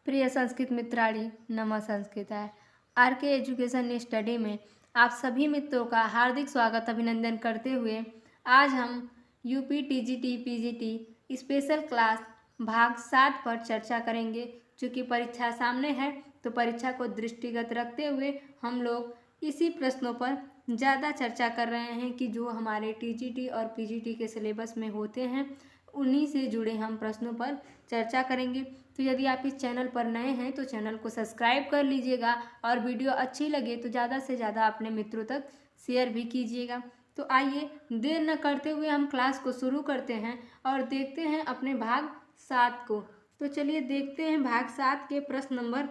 प्रिय संस्कृत मित्राणी नमः संस्कृताय। आर के एजुकेशन स्टडी में आप सभी मित्रों का हार्दिक स्वागत अभिनंदन करते हुए आज हम UP TGT PGT special class भाग 7 पर चर्चा करेंगे। चूँकि परीक्षा सामने है तो परीक्षा को दृष्टिगत रखते हुए हम लोग इसी प्रश्नों पर ज़्यादा चर्चा कर रहे हैं कि जो हमारे टीजीटी और पीजीटी के सिलेबस में होते हैं उन्हीं से जुड़े हम प्रश्नों पर चर्चा करेंगे। तो यदि आप इस चैनल पर नए हैं तो चैनल को सब्सक्राइब कर लीजिएगा और वीडियो अच्छी लगे तो ज़्यादा से ज़्यादा अपने मित्रों तक शेयर भी कीजिएगा। तो आइए देर न करते हुए हम क्लास को शुरू करते हैं और देखते हैं अपने भाग 7 को। तो चलिए देखते हैं भाग 7 के प्रश्न नंबर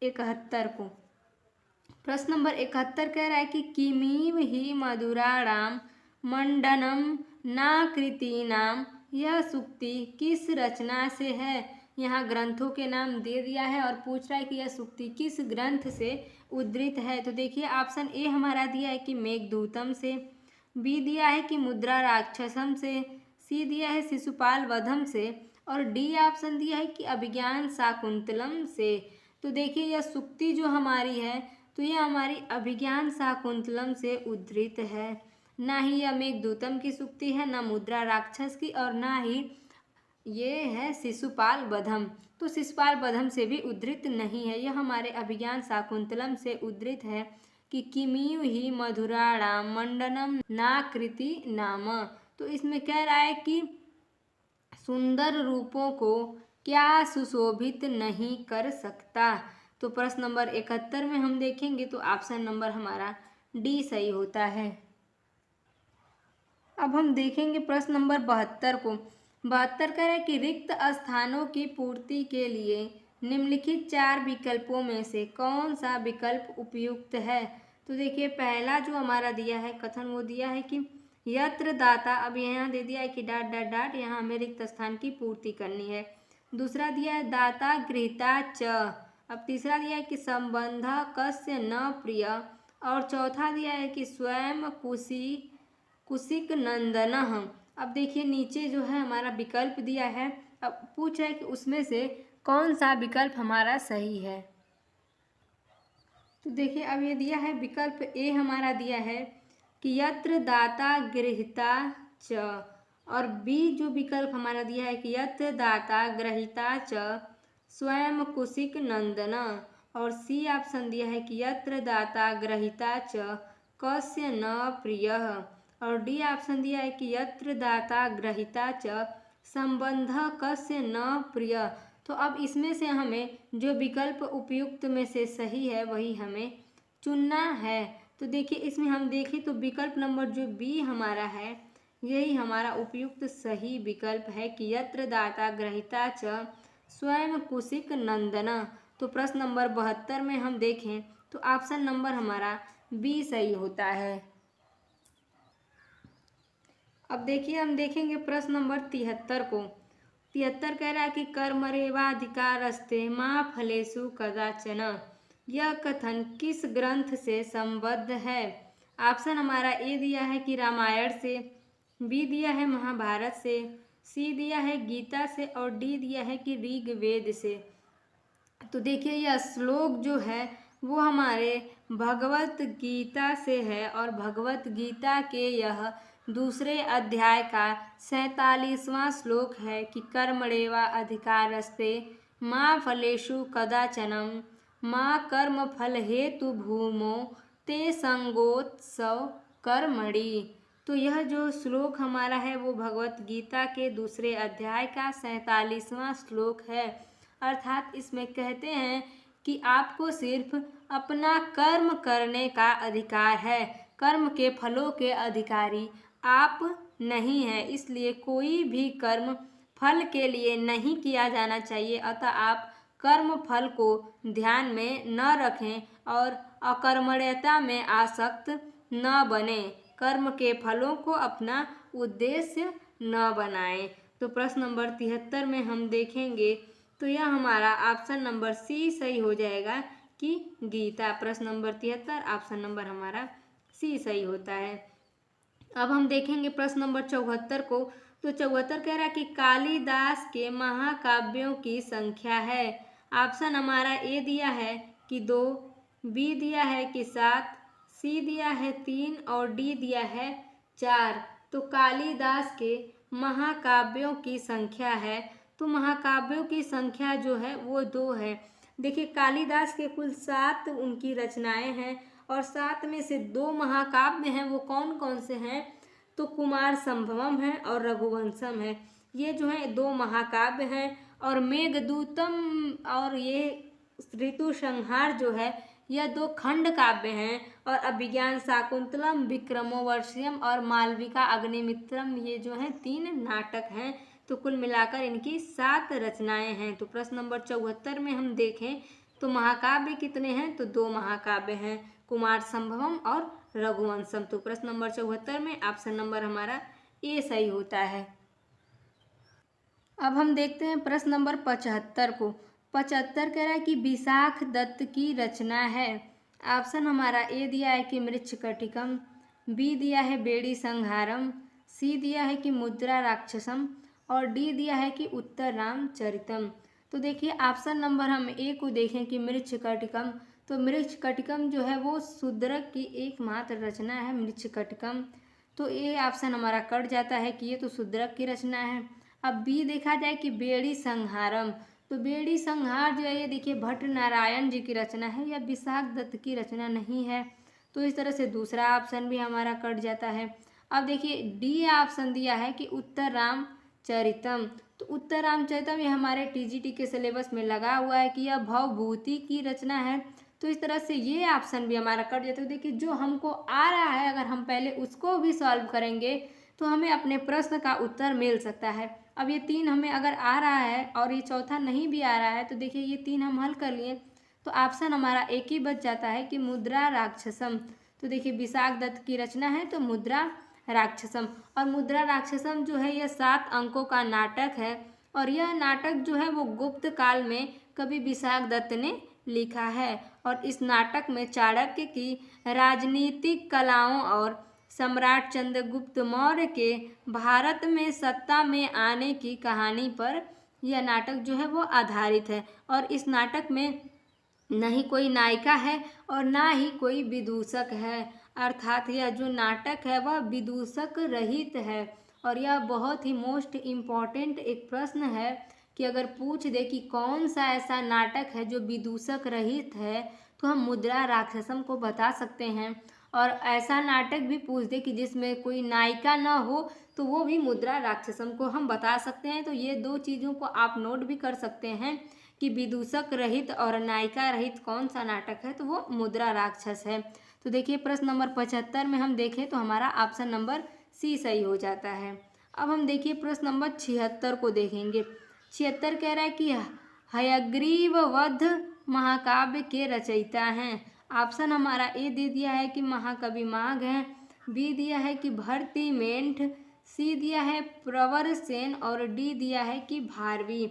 71 को। प्रश्न नंबर 71 कह रहा है कि किमीव ही मधुराणाम मंडनम नाकृतीनाम, यह सूक्ति किस रचना से है। यहाँ ग्रंथों के नाम दे दिया है और पूछ रहा है कि यह सूक्ति किस ग्रंथ से उद्धृत है। तो देखिए ऑप्शन ए हमारा दिया है कि मेघदूतम से, बी दिया है कि मुद्रा राक्षसम से, सी दिया है शिशुपाल वधम से और डी ऑप्शन दिया है कि अभिज्ञान शाकुंतलम से। तो देखिए यह सूक्ति जो हमारी है तो यह हमारी अभिज्ञान शाकुंतलम से उद्धृत है। ना ही यह मेघदूतम की सूक्ति है, ना मुद्रा राक्षस की और ना ही ये है शिशुपाल वधम। तो शिशुपाल वधम से भी उद्धृत नहीं है, यह हमारे अभिज्ञान शाकुंतलम से उद्धृत है कि किमीव ही मधुराणाम मंडनम नाकृति नाम। तो इसमें कह रहा है कि सुंदर रूपों को क्या सुशोभित नहीं कर सकता। तो प्रश्न नंबर 71 में हम देखेंगे तो ऑप्शन नंबर हमारा डी सही होता है। अब हम देखेंगे प्रश्न नंबर 72 को। 72 कह रहा है कि रिक्त स्थानों की पूर्ति के लिए निम्नलिखित 4 विकल्पों में से कौन सा विकल्प उपयुक्त है। तो देखिए पहला जो हमारा दिया है कथन वो दिया है कि यत्र दाता, अब यहाँ दे दिया है कि डाट डाट डाट, यहाँ हमें रिक्त स्थान की पूर्ति करनी है। दूसरा दिया है दाता गृहीता च। अब तीसरा दिया है कि संबंध कस्य न प्रिय और चौथा दिया है कि स्वयं कुशिक नंदन। अब देखिए नीचे जो है हमारा विकल्प दिया है, अब पूछ रहा है कि उसमें से कौन सा विकल्प हमारा सही है। तो देखिए अब ये दिया है विकल्प ए हमारा दिया है कि यत्र दाता गृहीता च, और बी जो विकल्प हमारा दिया है कि यत्र दाता गृहीता च स्वयं कुशिक नंदन, और सी ऑप्शन दिया है कि यत्र दाता गृहीता च कस्य न प्रिय, और डी ऑप्शन दिया है कि यत्र दाता गृहीता च संबंध कस्य न प्रिय। तो अब इसमें से हमें जो विकल्प उपयुक्त में से सही है वही हमें चुनना है। तो देखिए इसमें हम देखें तो विकल्प नंबर जो बी हमारा है यही हमारा उपयुक्त सही विकल्प है कि यत्र दाता गृहीता च स्वयं कुशिक नंदन। तो प्रश्न नंबर 72 में हम देखें तो ऑप्शन नंबर हमारा बी सही होता है। अब देखिए हम देखेंगे प्रश्न नंबर 73 को। 73 कह रहा है कि कर्मरेवाधिकारस्ते माँ फलेषु कदाचन, यह कथन किस ग्रंथ से संबद्ध है। ऑप्शन हमारा ए दिया है कि रामायण से, बी दिया है महाभारत से, सी दिया है गीता से और डी दिया है कि ऋग्वेद से। तो देखिए यह श्लोक जो है वो हमारे भगवत गीता से है और भगवत गीता के यह दूसरे अध्याय का 47वां श्लोक है कि कर्मणेवा अधिकारस्ते माँ फलेषु कदाचनम माँ कर्म फल हेतु भूमो ते संगोत्सव कर्मणि। तो यह जो श्लोक हमारा है वो भगवत गीता के दूसरे अध्याय का 47वां श्लोक है। अर्थात इसमें कहते हैं कि आपको सिर्फ अपना कर्म करने का अधिकार है, कर्म के फलों के अधिकारी आप नहीं हैं, इसलिए कोई भी कर्म फल के लिए नहीं किया जाना चाहिए। अतः आप कर्म फल को ध्यान में न रखें और अकर्मण्यता में आसक्त न बने, कर्म के फलों को अपना उद्देश्य न बनाएं। तो प्रश्न नंबर 73 में हम देखेंगे तो यह हमारा ऑप्शन नंबर सी सही हो जाएगा कि गीता। प्रश्न नंबर 73 ऑप्शन नंबर हमारा सी सही होता है। अब हम देखेंगे प्रश्न नंबर 74 को। तो 74 कह रहा है कि कालिदास के महाकाव्यों की संख्या है। ऑप्शन हमारा ए दिया है कि 2, बी दिया है कि 7, सी दिया है 3 और डी दिया है 4। तो कालिदास के महाकाव्यों की संख्या है, तो महाकाव्यों की संख्या जो है वो 2 है। देखिए कालिदास के कुल 7 उनकी रचनाएं हैं और 7 में से 2 महाकाव्य हैं। वो कौन कौन से हैं? तो कुमार संभवम है और रघुवंशम है। ये जो है 2 महाकाव्य हैं। और मेघदूतम और ये ऋतु संहार जो है यह 2 खंड काव्य हैं। और अभिज्ञान शाकुंतलम, विक्रमोर्वशीयम और मालविका अग्निमित्रम ये जो है 3 नाटक हैं। तो कुल मिलाकर इनकी 7 रचनाएं हैं। तो प्रश्न नंबर 74 में हम देखें तो महाकाव्य कितने हैं? तो 2 महाकाव्य हैं, कुमार संभवम और रघुवंशम। तो प्रश्न नंबर 74 में ऑप्शन नंबर हमारा ए सही होता है। अब हम देखते हैं प्रश्न नंबर 75 को। 75 कह रहा है कि विशाख दत्त की रचना है। ऑप्शन हमारा ए दिया है कि मृच्छकटिकम, बी दिया है बेड़ी संहारम, सी दिया है कि मुद्रा राक्षसम और डी दिया है कि उत्तर रामचरितम। तो देखिए ऑप्शन नंबर हम ए को देखें कि मृच्छकटिकम, तो मृच्छकटिकम जो है वो शूद्रक की एकमात्र रचना है मृच्छकटिकम। तो ए ऑप्शन हमारा कट जाता है कि ये तो शूद्रक की रचना है। अब बी देखा जाए कि बेड़ी संहारम, तो बेड़ी संहार जो है ये देखिए भट्ट नारायण जी की रचना है, या विशाख दत्त की रचना नहीं है। तो इस तरह से दूसरा ऑप्शन भी हमारा कट जाता है। अब देखिए डी ऑप्शन दिया है कि उत्तर रामचरितम, तो उत्तर रामचरितम ये हमारे टीजीटी के सिलेबस में लगा हुआ है कि यह भवभूति की रचना है। तो इस तरह से ये ऑप्शन भी हमारा कट जाता है। देखिए जो हमको आ रहा है अगर हम पहले उसको भी सॉल्व करेंगे तो हमें अपने प्रश्न का उत्तर मिल सकता है। अब ये 3 हमें अगर आ रहा है और ये चौथा नहीं भी आ रहा है तो देखिए ये 3 हम हल कर लिए, तो ऑप्शन हमारा एक ही बच जाता है कि मुद्रा राक्षसम। तो देखिए विशाख दत्त की रचना है तो मुद्रा राक्षसम। और मुद्रा राक्षसम जो है यह 7 अंकों का नाटक है और यह नाटक जो है वो गुप्त काल में कवि विशाख दत्त ने लिखा है। और इस नाटक में चाणक्य की राजनीतिक कलाओं और सम्राट चंद्रगुप्त मौर्य के भारत में सत्ता में आने की कहानी पर यह नाटक जो है वो आधारित है। और इस नाटक में न ही कोई नायिका है और ना ही कोई विदूषक है, अर्थात यह जो नाटक है वह विदूषक रहित है। और यह बहुत ही मोस्ट इम्पॉर्टेंट एक प्रश्न है कि अगर पूछ दे कि कौन सा ऐसा नाटक है जो विदूषक रहित है तो हम मुद्रा राक्षसम को बता सकते हैं। और ऐसा नाटक भी पूछ दे कि जिसमें कोई नायिका ना हो तो वो भी मुद्रा राक्षसम को हम बता सकते हैं। तो ये 2 चीज़ों को आप नोट भी कर सकते हैं कि विदूषक रहित और नायिका रहित कौन सा नाटक है, तो वो मुद्रा राक्षस है। तो देखिए प्रश्न नंबर 75 में हम देखें तो हमारा ऑप्शन नंबर सी सही हो जाता है। अब हम देखिए प्रश्न नंबर 76 को देखेंगे। 76 कह रहा है कि हयग्रीव वध महाकाव्य के रचयिता हैं। ऑप्शन हमारा ए दे दिया है कि महाकवि माघ हैं, बी दिया है कि भरतमेंठ, सी दिया है प्रवर सेन और डी दिया है कि भारवी।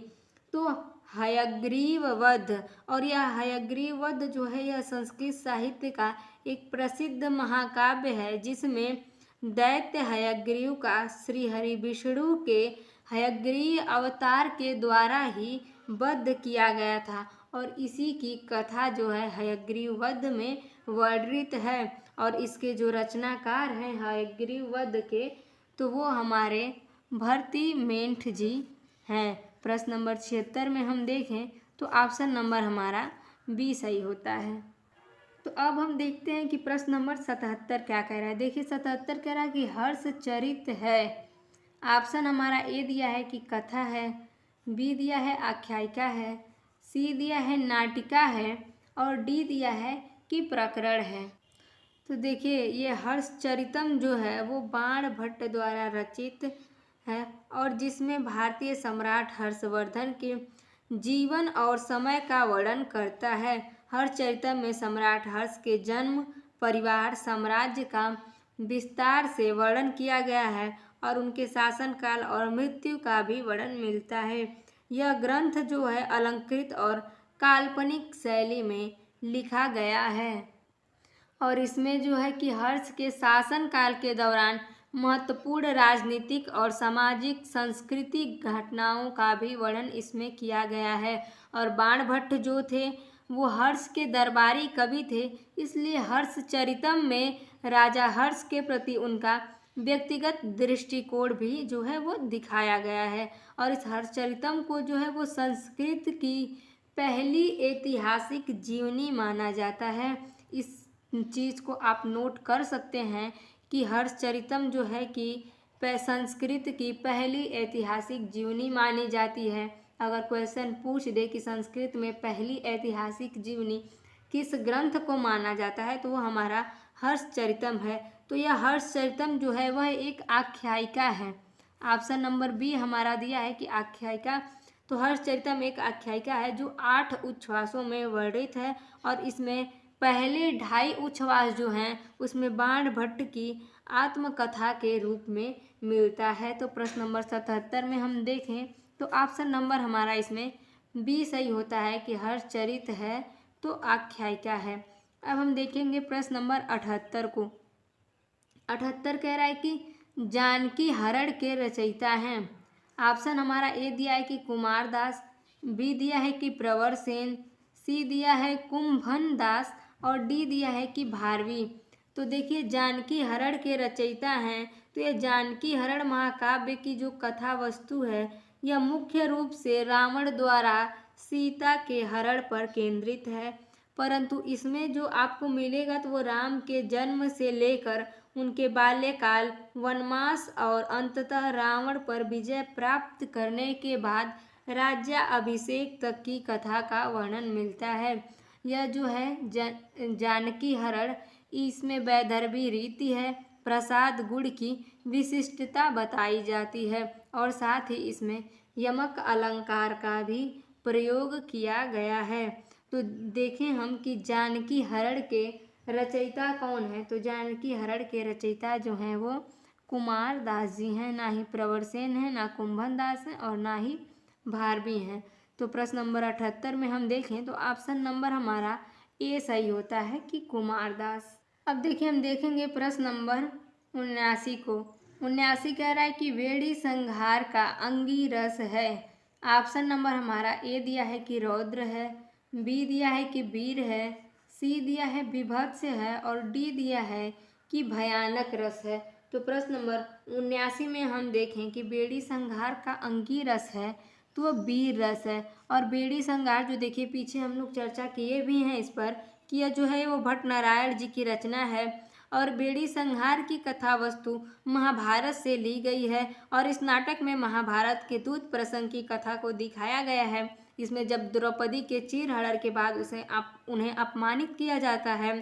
तो हयग्रीव वध, और यह हयग्रीव वध जो है यह संस्कृत साहित्य का एक प्रसिद्ध महाकाव्य है जिसमें दैत्य हयग्रीव का श्री हरि विष्णु के हयग्रीव अवतार के द्वारा ही वध किया गया था। और इसी की कथा जो है हयग्रीव वध में वर्णित है। और इसके जो रचनाकार हैं हयग्रीव वध के तो वो हमारे भरतमेंठ जी हैं। प्रश्न नंबर 76 में हम देखें तो ऑप्शन नंबर हमारा बी सही होता है। तो अब हम देखते हैं कि प्रश्न नंबर 77 क्या कह रहा है। देखिए 77 कह रहा है कि हर्ष चरित है। ऑप्शन हमारा ए दिया है कि कथा है, बी दिया है आख्यायिका है, सी दिया है नाटिका है और डी दिया है कि प्रकरण है। तो देखिए ये हर्षचरितम जो है वो बाण भट्ट द्वारा रचित है और जिसमें भारतीय सम्राट हर्षवर्धन के जीवन और समय का वर्णन करता है। हर्षचरितम में सम्राट हर्ष के जन्म, परिवार, साम्राज्य का विस्तार से वर्णन किया गया है और उनके शासनकाल और मृत्यु का भी वर्णन मिलता है। यह ग्रंथ जो है अलंकृत और काल्पनिक शैली में लिखा गया है और इसमें जो है कि हर्ष के शासन काल के दौरान महत्वपूर्ण राजनीतिक और सामाजिक सांस्कृतिक घटनाओं का भी वर्णन इसमें किया गया है। और बाणभट्ट जो थे वो हर्ष के दरबारी कवि थे, इसलिए हर्षचरितम में राजा हर्ष के प्रति उनका व्यक्तिगत दृष्टिकोण भी जो है वो दिखाया गया है। और इस हर्षचरितम को जो है वो संस्कृत की पहली ऐतिहासिक जीवनी माना जाता है। इस चीज़ को आप नोट कर सकते हैं कि हर्षचरितम जो है कि संस्कृत की पहली ऐतिहासिक जीवनी मानी जाती है। अगर क्वेश्चन पूछ दे कि संस्कृत में पहली ऐतिहासिक जीवनी किस ग्रंथ को माना जाता है तो वो हमारा हर्षचरितम है। तो यह हर्षचरितम जो है वह एक आख्यायिका है। ऑप्शन नंबर बी हमारा दिया है कि आख्यायिका। तो हर्षचरितम एक आख्यायिका है जो 8 उच्छ्वासों में वर्णित है और इसमें पहले 2.5 उच्छ्वास जो हैं उसमें बाणभट्ट की आत्मकथा के रूप में मिलता है। तो प्रश्न नंबर 77 में हम देखें तो ऑप्शन नंबर हमारा इसमें बी सही होता है कि हर्षचरित है तो आख्यायिका है। अब हम देखेंगे प्रश्न नंबर 78 को। 78 कह रहा है कि जानकी हरण के रचयिता हैं। ऑप्शन हमारा ए दिया है कि कुमार दास, बी दिया है कि प्रवर सेन, सी दिया है कुंभन दास और डी दिया है कि भारवी। तो देखिए जानकी हरण के रचयिता हैं तो ये जानकी हरण महाकाव्य की जो कथा वस्तु है यह मुख्य रूप से रावण द्वारा सीता के हरण पर केंद्रित है, परंतु इसमें जो आपको मिलेगा तो वो राम के जन्म से लेकर उनके बाल्यकाल, वनवास और अंततः रावण पर विजय प्राप्त करने के बाद राज्याभिषेक तक की कथा का वर्णन मिलता है। यह जो है जानकी हरण, इसमें वैदर्भी रीति है, प्रसाद गुण की विशिष्टता बताई जाती है और साथ ही इसमें यमक अलंकार का भी प्रयोग किया गया है। तो देखें हम कि जानकी हरण के रचयिता कौन है। तो जानकी हरण के रचयिता जो हैं वो कुमार दास जी हैं, ना ही प्रवर सेन है, ना कुंभन दास है और ना ही भारवी हैं। तो प्रश्न नंबर 78 में हम देखें तो ऑप्शन नंबर हमारा ए सही होता है कि कुमार दास। अब देखिए हम देखेंगे प्रश्न नंबर 79 को। 79 कह रहा है कि वेड़ी संहार का अंगी रस है। ऑप्शन नंबर हमारा ए दिया है कि रौद्र है, बी दिया है कि वीर है, सी दिया है बीभत्स है और डी दिया है कि भयानक रस है। तो प्रश्न नंबर 79 में हम देखें कि बेड़ी संहार का अंगी रस है तो वह वीर रस है। और बेड़ी संहार जो देखिए पीछे हम लोग चर्चा किए भी हैं इस पर कि यह जो है वो भट्ट नारायण जी की रचना है और बेड़ी संहार की कथा वस्तु महाभारत से ली गई है और इस नाटक में महाभारत के दूत प्रसंग की कथा को दिखाया गया है। इसमें जब द्रौपदी के चीरहरण के बाद उन्हें अपमानित किया जाता है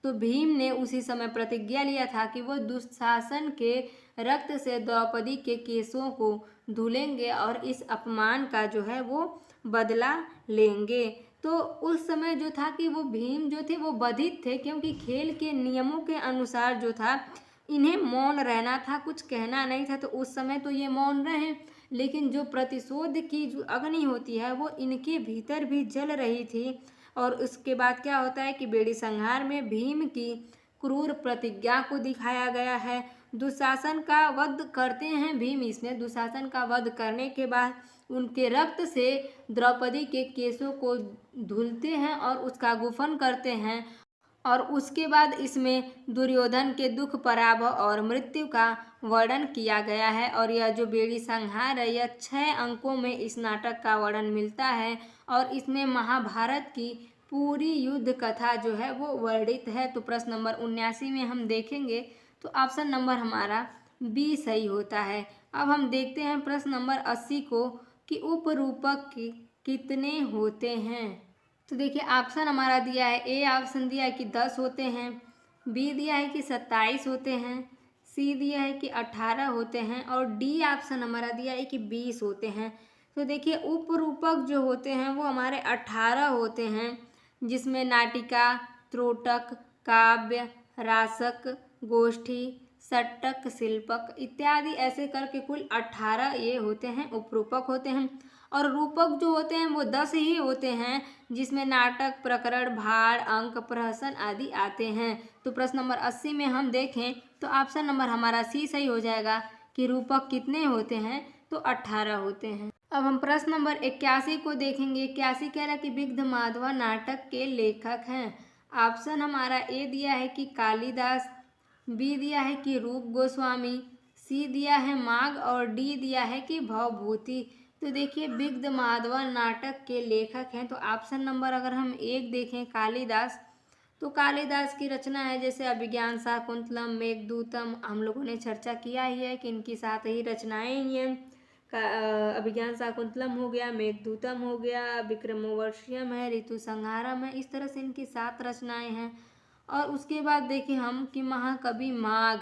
तो भीम ने उसी समय प्रतिज्ञा लिया था कि वो दुशासन के रक्त से द्रौपदी के केशों को धुलेंगे और इस अपमान का जो है वो बदला लेंगे। तो उस समय जो था कि वो भीम जो थे वो बधित थे, क्योंकि खेल के नियमों के अनुसार जो था इन्हें मौन रहना था, कुछ कहना नहीं था। तो उस समय तो ये मौन रहे, लेकिन जो प्रतिशोध की जो अग्नि होती है वो इनके भीतर भी जल रही थी। और उसके बाद क्या होता है कि बेड़ी संहार में भीम की क्रूर प्रतिज्ञा को दिखाया गया है। दुशासन का वध करते हैं भीम, इसमें दुशासन का वध करने के बाद उनके रक्त से द्रौपदी के केशों को धुलते हैं और उसका गुफन करते हैं। और उसके बाद इसमें दुर्योधन के दुख, पराभव और मृत्यु का वर्णन किया गया है। और यह जो बेड़ी संहार है यह 6 अंकों में इस नाटक का वर्णन मिलता है और इसमें महाभारत की पूरी युद्ध कथा जो है वो वर्णित है। तो प्रश्न नंबर 79 में हम देखेंगे तो ऑप्शन नंबर हमारा बी सही होता है। अब हम देखते हैं प्रश्न नंबर 80 को कि उपरूपक कितने होते हैं। तो देखिए ऑप्शन हमारा दिया है, ए ऑप्शन दिया है कि 10 होते हैं, बी दिया है कि 27 होते हैं, सी दिया है कि 18 होते हैं और डी ऑप्शन हमारा दिया है कि 20 होते हैं। तो देखिए उपरूपक जो होते हैं वो हमारे 18 होते हैं, जिसमें नाटिका, त्रोटक, काव्य, रासक, गोष्ठी, षट्क, शिल्पक इत्यादि ऐसे करके कुल 18 ये होते हैं, उपरूपक होते हैं। और रूपक जो होते हैं वो 10 ही होते हैं, जिसमें नाटक, प्रकरण, भाड़, अंक, प्रहसन आदि आते हैं। तो प्रश्न नंबर 80 में हम देखें तो ऑप्शन नंबर हमारा सी सही हो जाएगा कि रूपक कितने होते हैं, तो 18 होते हैं। अब हम प्रश्न नंबर 81 को देखेंगे। 81 कह रहा है कि विग्धमाधव नाटक के लेखक हैं। ऑप्शन हमारा ए दिया है कि कालिदास, बी दिया है कि रूप गोस्वामी, सी दिया है माघ और डी दिया है कि भवभूति। तो देखिए विग्धमाधव नाटक के लेखक हैं, तो ऑप्शन नंबर अगर हम एक देखें कालिदास, तो कालिदास की रचना है जैसे अभिज्ञान शाकुंतलम, मेघदूतम, हम लोगों ने चर्चा किया ही है कि इनकी 7 ही रचनाएं ही हैं। अभिज्ञान शाकुंतलम हो गया, मेघदूतम हो गया, विक्रमोर्वशीयम है, ऋतु संहारम है, इस तरह से इनकी 7 रचनाएं हैं। और उसके बाद देखिए हम कि महाकवि माघ,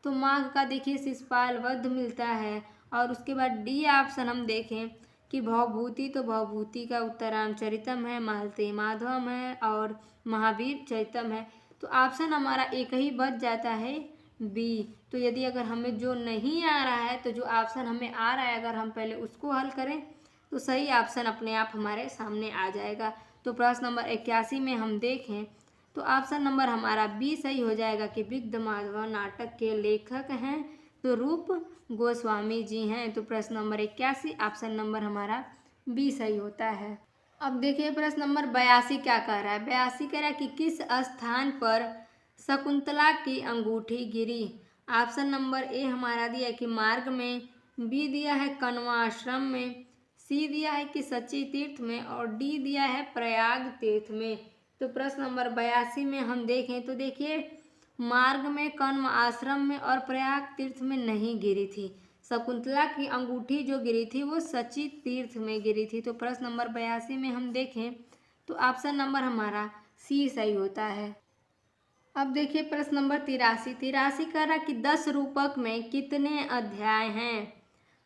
तो माघ का देखिए शिशुपाल वध मिलता है। और उसके बाद डी ऑप्शन हम देखें कि भवभूति, तो भवभूति का उत्तरामचरितम है, मालतेय माधवम है और महावीर चरितम है। तो ऑप्शन हमारा एक ही बच जाता है बी। तो यदि अगर हमें जो नहीं आ रहा है, तो जो ऑप्शन हमें आ रहा है अगर हम पहले उसको हल करें तो सही ऑप्शन अपने आप हमारे सामने आ जाएगा। तो प्रश्न नंबर 81 में हम देखें तो ऑप्शन नंबर हमारा बी सही हो जाएगा कि विग्धमाधव नाटक के लेखक हैं तो रूप गोस्वामी जी हैं। तो प्रश्न नंबर 81 ऑप्शन नंबर हमारा बी सही होता है। अब देखिए प्रश्न नंबर 82 क्या कह रहा है। 82 कह रहा है कि किस स्थान पर शकुंतला की अंगूठी गिरी। ऑप्शन नंबर ए हमारा दिया है कि मार्ग में, बी दिया है कण्वा आश्रम में, सी दिया है कि सची तीर्थ में और डी दिया है प्रयाग तीर्थ में। तो प्रश्न नंबर 82 में हम देखें तो देखिए मार्ग में, कण्व आश्रम में और प्रयाग तीर्थ में नहीं गिरी थी। शकुंतला की अंगूठी जो गिरी थी वो सची तीर्थ में गिरी थी। तो प्रश्न नंबर 82 में हम देखें तो ऑप्शन नंबर हमारा सी सही होता है। अब देखिए प्रश्न नंबर 83। 83 कह रहा कि 10 रूपक में कितने अध्याय हैं।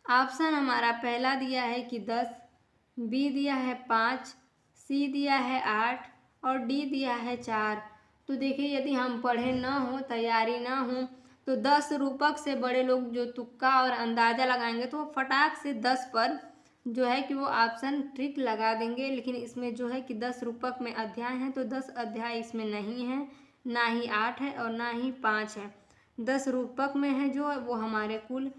ऑप्शन हमारा पहला दिया है कि 10, बी दिया है 5, सी दिया है 8 और डी दिया है 4। तो देखिए यदि हम पढ़े ना हो, तैयारी ना हो, तो 10 रूपक से बड़े लोग जो तुक्का और अंदाज़ा लगाएंगे तो वो फटाक से 10 पर जो है कि वो ऑप्शन ट्रिक लगा देंगे। लेकिन इसमें जो है कि 10 रूपक में अध्याय हैं तो 10 अध्याय इसमें नहीं है, ना ही 8 है और ना ही 5 है। 10 रूपक में है जो वो हमारे कुल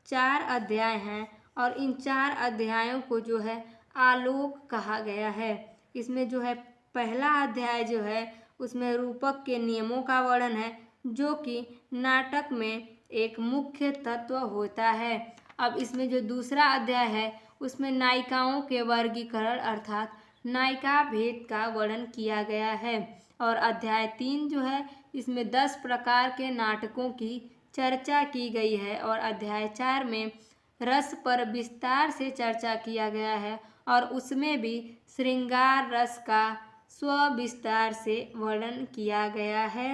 4 अध्याय हैं और इन 4 अध्यायों को जो है आलोक कहा गया है। इसमें जो है पहला अध्याय जो है उसमें रूपक के नियमों का वर्णन है जो कि नाटक में एक मुख्य तत्व होता है। अब इसमें जो दूसरा अध्याय है उसमें नायिकाओं के वर्गीकरण अर्थात नायिका भेद का वर्णन किया गया है। और अध्याय 3 जो है इसमें 10 प्रकार के नाटकों की चर्चा की गई है और अध्याय 4 में रस पर विस्तार से चर्चा किया गया है और उसमें भी श्रृंगार रस का स्विस्तार से वर्णन किया गया है।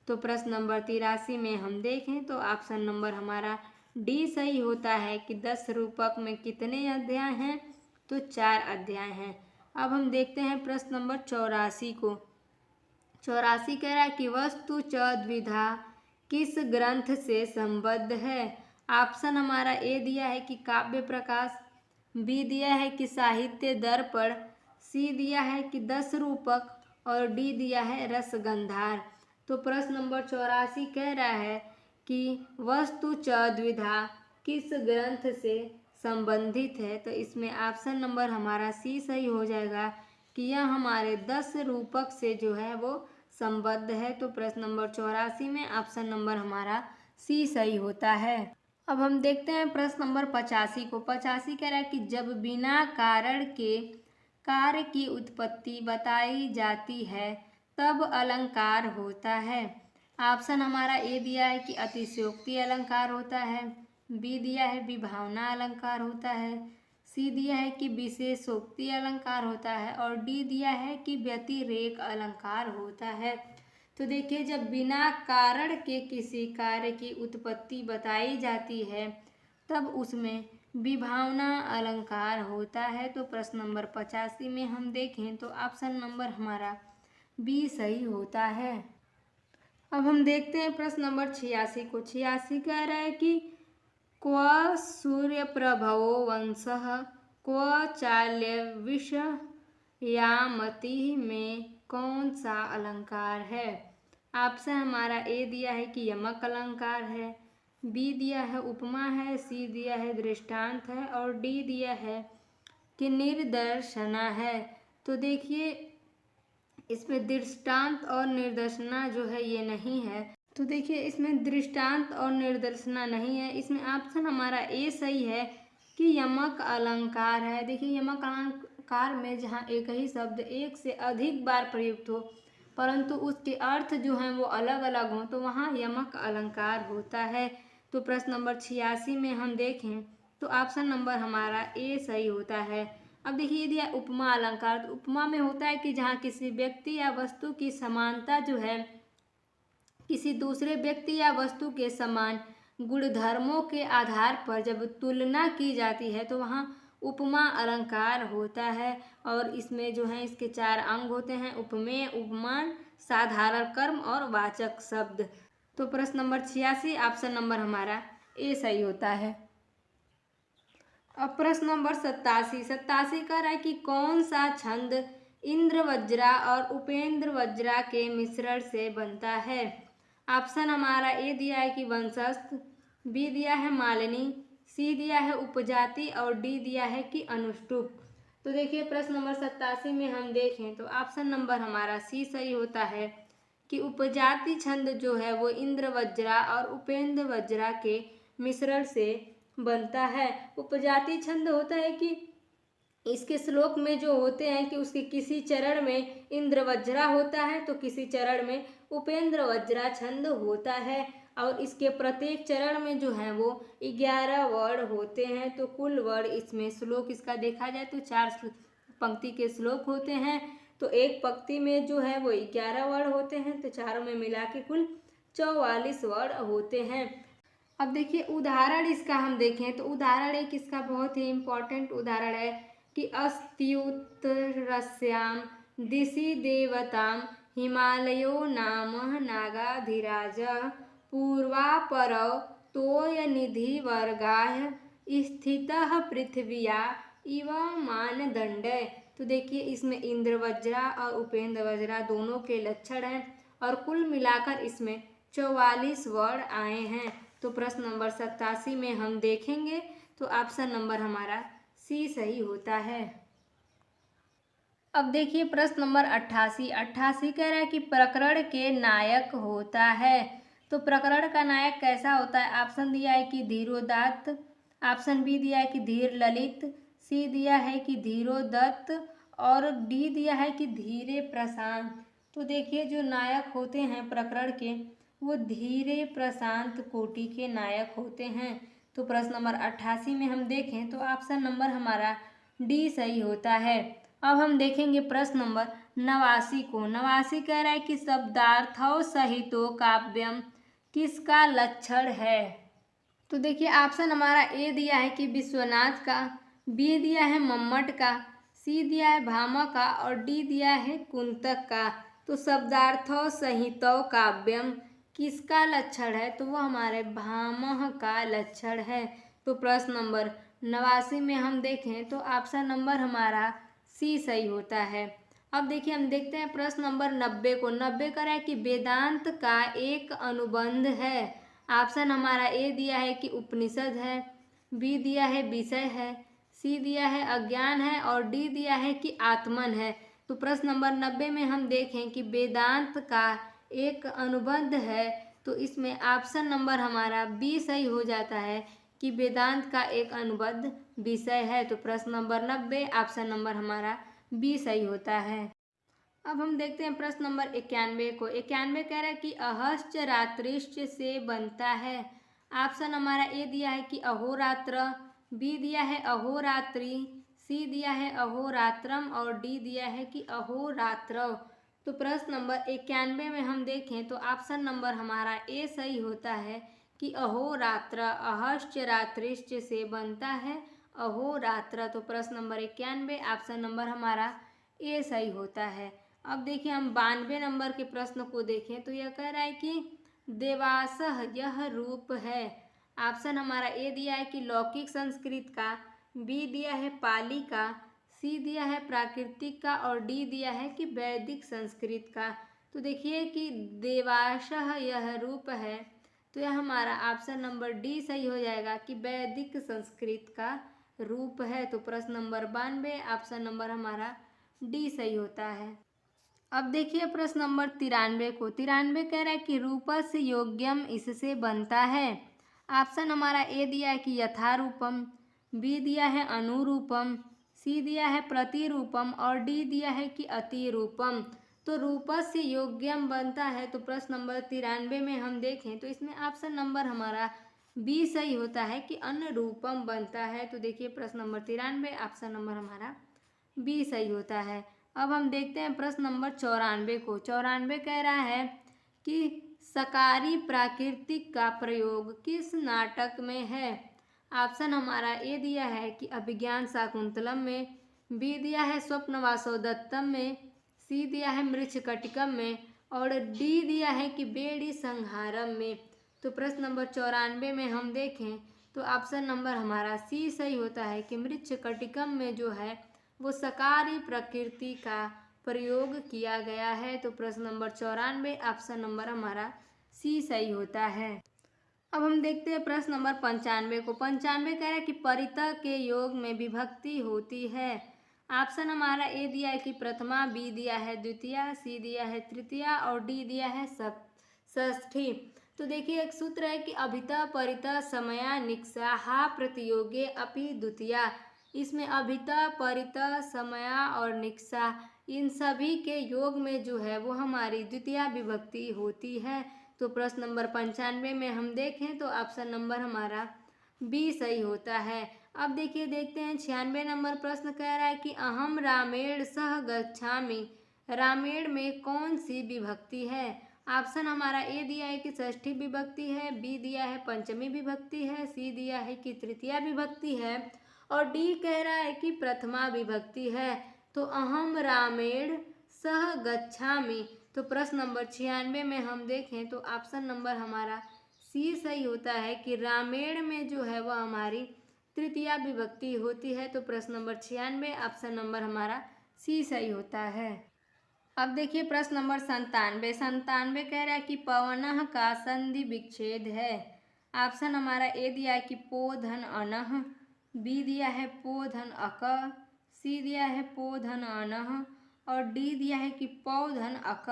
तो प्रश्न नंबर 83 में हम देखें तो ऑप्शन नंबर हमारा डी सही होता है कि 10 रूपक में कितने अध्याय हैं, तो 4 अध्याय हैं। अब हम देखते हैं प्रश्न नंबर 84 को। 84 कह रहा है कि वस्तु च द्विधा किस ग्रंथ से संबद्ध है। ऑप्शन हमारा ए दिया है कि काव्य प्रकाश, बी दिया है कि साहित्य दर्पण, सी दिया है कि 10 रूपक और डी दिया है रसगंधार। तो प्रश्न नंबर 84 कह रहा है कि वस्तु च द्विधा किस ग्रंथ से संबंधित है। तो इसमें ऑप्शन नंबर हमारा सी सही हो जाएगा कि यह हमारे 10 रूपक से जो है वो संबद्ध है। तो प्रश्न नंबर 84 में ऑप्शन नंबर हमारा सी सही होता है। अब हम देखते हैं प्रश्न नंबर 85 को। 85 कह रहा है कि जब बिना कारण के कार्य की उत्पत्ति बताई जाती है तब अलंकार होता है। ऑप्शन हमारा ए दिया है कि अतिशयोक्ति अलंकार होता है, बी दिया है विभावना अलंकार होता है, सी दिया है कि विशेषोक्ति अलंकार होता है और डी दिया है कि व्यतिरेक अलंकार होता है। तो देखिए जब बिना कारण के किसी कार्य की उत्पत्ति बताई जाती है तब उसमें विभावना अलंकार होता है। तो प्रश्न नंबर 85 में हम देखें तो ऑप्शन नंबर हमारा बी सही होता है। अब हम देखते हैं प्रश्न नंबर 86 को। 86 कह रहा है कि क्व सूर्य प्रभवो वंशः क्वचाल्य विषयामति में कौन सा अलंकार है? ऑप्शन हमारा ए दिया है कि यमक अलंकार है, बी दिया है उपमा है, सी दिया है दृष्टांत है और डी दिया है कि निर्दर्शना है। तो देखिए इसमें दृष्टांत और निर्देशना जो है ये नहीं है। तो देखिए इसमें दृष्टांत और निर्देशना नहीं है, इसमें ऑप्शन हमारा ए सही है कि यमक अलंकार है। देखिए यमक अलंकार में जहाँ एक ही शब्द एक से अधिक बार प्रयुक्त हो परंतु उसके अर्थ जो हैं वो अलग अलग हों तो वहाँ यमक अलंकार होता है। तो प्रश्न नंबर 86 में हम देखें तो ऑप्शन नंबर हमारा ए सही होता है। अब देखिए दिया उपमा अलंकार, तो उपमा में होता है कि जहाँ किसी व्यक्ति या वस्तु की समानता जो है किसी दूसरे व्यक्ति या वस्तु के समान गुणधर्मों के आधार पर जब तुलना की जाती है तो वहाँ उपमा अलंकार होता है। और इसमें जो है इसके 4 अंग होते हैं, उपमेय, उपमान, साधारण कर्म और वाचक शब्द। तो प्रश्न नंबर 86 ऑप्शन नंबर हमारा ए सही होता है। अब प्रश्न नंबर 87 कह रहा है कि कौन सा छंद इंद्रवज्रा और उपेंद्र वज्रा के मिश्रण से बनता है? ऑप्शन हमारा ए दिया है कि वंशस्थ, बी दिया है मालिनी, सी दिया है उपजाति और डी दिया है कि अनुष्टुप। तो देखिए प्रश्न नंबर 87 में हम देखें तो ऑप्शन नंबर हमारा सी सही होता है कि उपजाति छंद जो है वो इंद्रवज्रा और उपेंद्र वज्रा के मिश्रण से बनता है। उपजाति छंद होता है कि इसके श्लोक में जो होते हैं कि उसके किसी चरण में इंद्रवज्रा होता है तो किसी चरण में उपेंद्र वज्रा छंद होता है और इसके प्रत्येक चरण में जो है वो 11 वर्ण होते हैं। तो कुल वर्ण इसमें श्लोक इसका देखा जाए तो 4 पंक्ति के श्लोक होते हैं। तो एक पंक्ति में जो है वो 11 वर्ण होते हैं तो चारों में मिला के कुल 44 वर्ण होते हैं। अब देखिए उदाहरण इसका हम देखें तो उदाहरण एक इसका बहुत ही इम्पोर्टेंट उदाहरण है कि अस्त्युत्तरस्यां दिशि देवतां हिमालयो नाम नागाधिराजः पूर्वापरौ तोयनिधिवर्गाः स्थितः पृथिव्या इव मानदंडे। तो देखिए इसमें इंद्रवज्रा और उपेंद्र वज्रा दोनों के लक्षण हैं और कुल मिलाकर इसमें 44 वर्ण आए हैं। तो प्रश्न नंबर 87 में हम देखेंगे तो ऑप्शन नंबर हमारा सी सही होता है। अब देखिए प्रश्न नंबर 88 कह रहा है कि प्रकरण के नायक होता है। तो प्रकरण का नायक कैसा होता है? ऑप्शन दिया है कि धीरोदात्त, ऑप्शन बी दिया है कि धीर ललित, सी दिया है कि धीरोदत्त और डी दिया है कि धीरे प्रशांत। तो देखिए जो नायक होते हैं प्रकरण के वो धीरे प्रशांत कोटि के नायक होते हैं। तो प्रश्न नंबर 88 में हम देखें तो ऑप्शन नंबर हमारा डी सही होता है। अब हम देखेंगे प्रश्न नंबर 89 को। 89 कह रहा है कि शब्दार्थों सहितो काव्यम किसका लक्षण है? तो देखिए ऑप्शन हमारा ए दिया है कि विश्वनाथ का, बी दिया है मम्मट का, सी दिया है भामा का और डी दिया है कुंतक का। तो शब्दार्थों सहितो काव्यम किसका लक्षण है? तो वो हमारे भामह का लक्षण है। तो प्रश्न नंबर 89 में हम देखें तो ऑप्शन नंबर हमारा सी सही होता है। अब देखिए हम देखते हैं प्रश्न नंबर 90 को। 90 कह रहा है कि वेदांत का एक अनुबंध है। ऑप्शन हमारा ए दिया है कि उपनिषद है, बी दिया है विषय है, सी दिया है अज्ञान है और डी दिया है कि आत्मन है। तो प्रश्न नंबर 90 में हम देखें कि वेदांत का एक अनुबंध है तो इसमें ऑप्शन नंबर हमारा बी सही हो जाता है कि वेदांत का एक अनुबंध विषय है। तो प्रश्न नंबर 90 ऑप्शन नंबर हमारा बी सही होता है। अब हम देखते हैं प्रश्न नंबर 91 को। 91 कह रहा है कि अहश्च रात्रिश्च से बनता है। ऑप्शन हमारा ए दिया है कि अहोरात्र, बी दिया है अहोरात्रि, सी दिया है अहोरात्रम और डी दिया है कि अहोरात्रव। तो प्रश्न नंबर 91 में हम देखें तो ऑप्शन नंबर हमारा ए सही होता है कि अहोरात्र, अहश्च रात्रिश्च से बनता है अहोरात्र। तो प्रश्न नंबर 91 ऑप्शन नंबर हमारा ए सही होता है। अब देखिए हम 92 नंबर के प्रश्न को देखें तो यह कह रहा है कि देवासह यह रूप है। ऑप्शन हमारा ए दिया है कि लौकिक संस्कृत का, बी दिया है पाली का, सी दिया है प्राकृतिक का और डी दिया है कि वैदिक संस्कृत का। तो देखिए कि देवाशः यह रूप है, तो यह हमारा ऑप्शन नंबर डी सही हो जाएगा कि वैदिक संस्कृत का रूप है। तो प्रश्न नंबर 92 ऑप्शन नंबर हमारा डी सही होता है। अब देखिए प्रश्न नंबर 93 को। 93 कह रहा है कि रूपस योग्यम इससे बनता है। ऑप्शन हमारा ए दिया है कि यथारूपम, बी दिया है अनुरूपम, सी दिया है प्रतिरूपम और डी दिया है कि अतिरूपम। तो रूपस योग्यम बनता है। तो प्रश्न नंबर 93 में हम देखें तो इसमें ऑप्शन नंबर हमारा बी सही होता है कि अनुरूपम बनता है। तो देखिए प्रश्न नंबर 93 ऑप्शन नंबर हमारा बी सही होता है। अब हम देखते हैं प्रश्न नंबर 94 को। 94 कह रहा है कि सकारी प्राकृतिक का प्रयोग किस नाटक में है। ऑप्शन हमारा ए दिया है कि अभिज्ञान शाकुंतलम में, बी दिया है स्वप्नवासोदत्तम में, सी दिया है मृच्छकटिकम में और डी दिया है कि बेड़ी संहारम में। तो प्रश्न नंबर 94 में हम देखें तो ऑप्शन नंबर हमारा सी सही होता है कि मृच्छकटिकम में जो है वो सकारी प्रकृति का प्रयोग किया गया है। तो प्रश्न नंबर 94 ऑप्शन नंबर हमारा सी सही होता है। अब हम देखते हैं प्रश्न नंबर 95 को। 95 कह रहा है कि परितः के योग में विभक्ति होती है। ऑप्शन हमारा ए दिया है कि प्रथमा, बी दिया है द्वितीया, सी दिया है तृतीया और डी दिया है षष्ठी। तो देखिए एक सूत्र है कि अभितः परितः समया निक्सा हा प्रतियोगे अपि द्वितीया। इसमें अभितः परितः समया और निक्सा इन सभी के योग में जो है वो हमारी द्वितीया विभक्ति होती है। तो प्रश्न नंबर 95 में हम देखें तो ऑप्शन नंबर हमारा बी सही होता है। अब देखिए देखते हैं 96 नंबर प्रश्न कह रहा है कि अहम रामेण सह गच्छामि, रामेण में कौन सी विभक्ति है। ऑप्शन हमारा ए दिया है कि षष्ठी विभक्ति है, बी दिया है पंचमी विभक्ति है, सी दिया है कि तृतीया विभक्ति है और डी कह रहा है कि प्रथमा विभक्ति है। तो अहम रामेण सह गच्छामि। तो प्रश्न नंबर 96 में हम देखें तो ऑप्शन नंबर हमारा सी सही होता है कि रामेण में जो है वह हमारी तृतीया विभक्ति होती है। तो प्रश्न नंबर 96 ऑप्शन नंबर हमारा सी सही होता है। अब देखिए प्रश्न नंबर 97 कह रहा है कि पवनः का संधि विच्छेद है। ऑप्शन हमारा ए दिया है कि पो धन अनः, बी दिया है पो धन अक, सी दिया है पो धन अनः और डी दिया है कि पौ धन अक।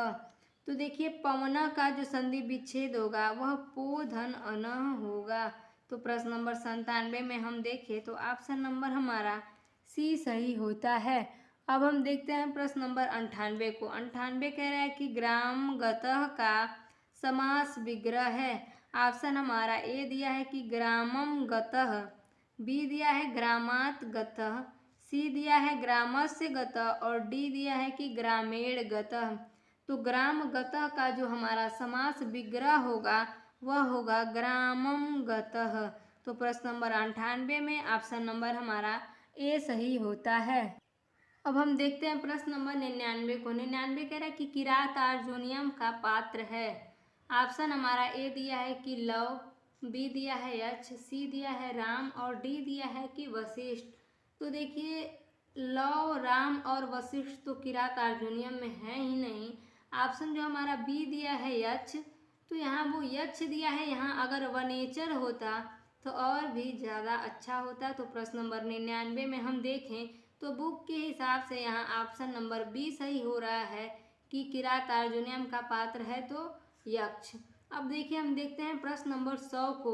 तो देखिए पवना का जो संधि विच्छेद होगा वह पो धन अनः होगा। तो प्रश्न नंबर 97 में हम देखें तो ऑप्शन नंबर हमारा सी सही होता है। अब हम देखते हैं प्रश्न नंबर 98 को। 98 कह रहा है कि ग्राम गतः का समास विग्रह है। ऑप्शन हमारा ए दिया है कि ग्रामम गतः, बी दिया है ग्रामात गतः, सी दिया है ग्रामस्य गतः और डी दिया है कि ग्रामीण गतः। तो ग्राम गतः का जो हमारा समास विग्रह होगा वह होगा ग्रामम गतः। तो प्रश्न नंबर 98 में ऑप्शन नंबर हमारा ए सही होता है। अब हम देखते हैं प्रश्न नंबर 99 को। 99 कह रहा है कि किरात अर्जुनियम का पात्र है। ऑप्शन हमारा ए दिया है कि लव, बी दिया है यक्ष, सी दिया है राम और डी दिया है कि वशिष्ठ। तो देखिए लव, राम और वशिष्ठ तो किरात अर्जुनियम में है ही नहीं। ऑप्शन जो हमारा बी दिया है यक्ष, तो यहाँ वो यक्ष दिया है, यहाँ अगर वनेचर होता तो और भी ज़्यादा अच्छा होता। तो प्रश्न नंबर 99 में हम देखें तो बुक के हिसाब से यहाँ ऑप्शन नंबर बी सही हो रहा है कि किरात अर्जुनियम का पात्र है तो यक्ष। अब देखिए हम देखते हैं प्रश्न नंबर 100 को।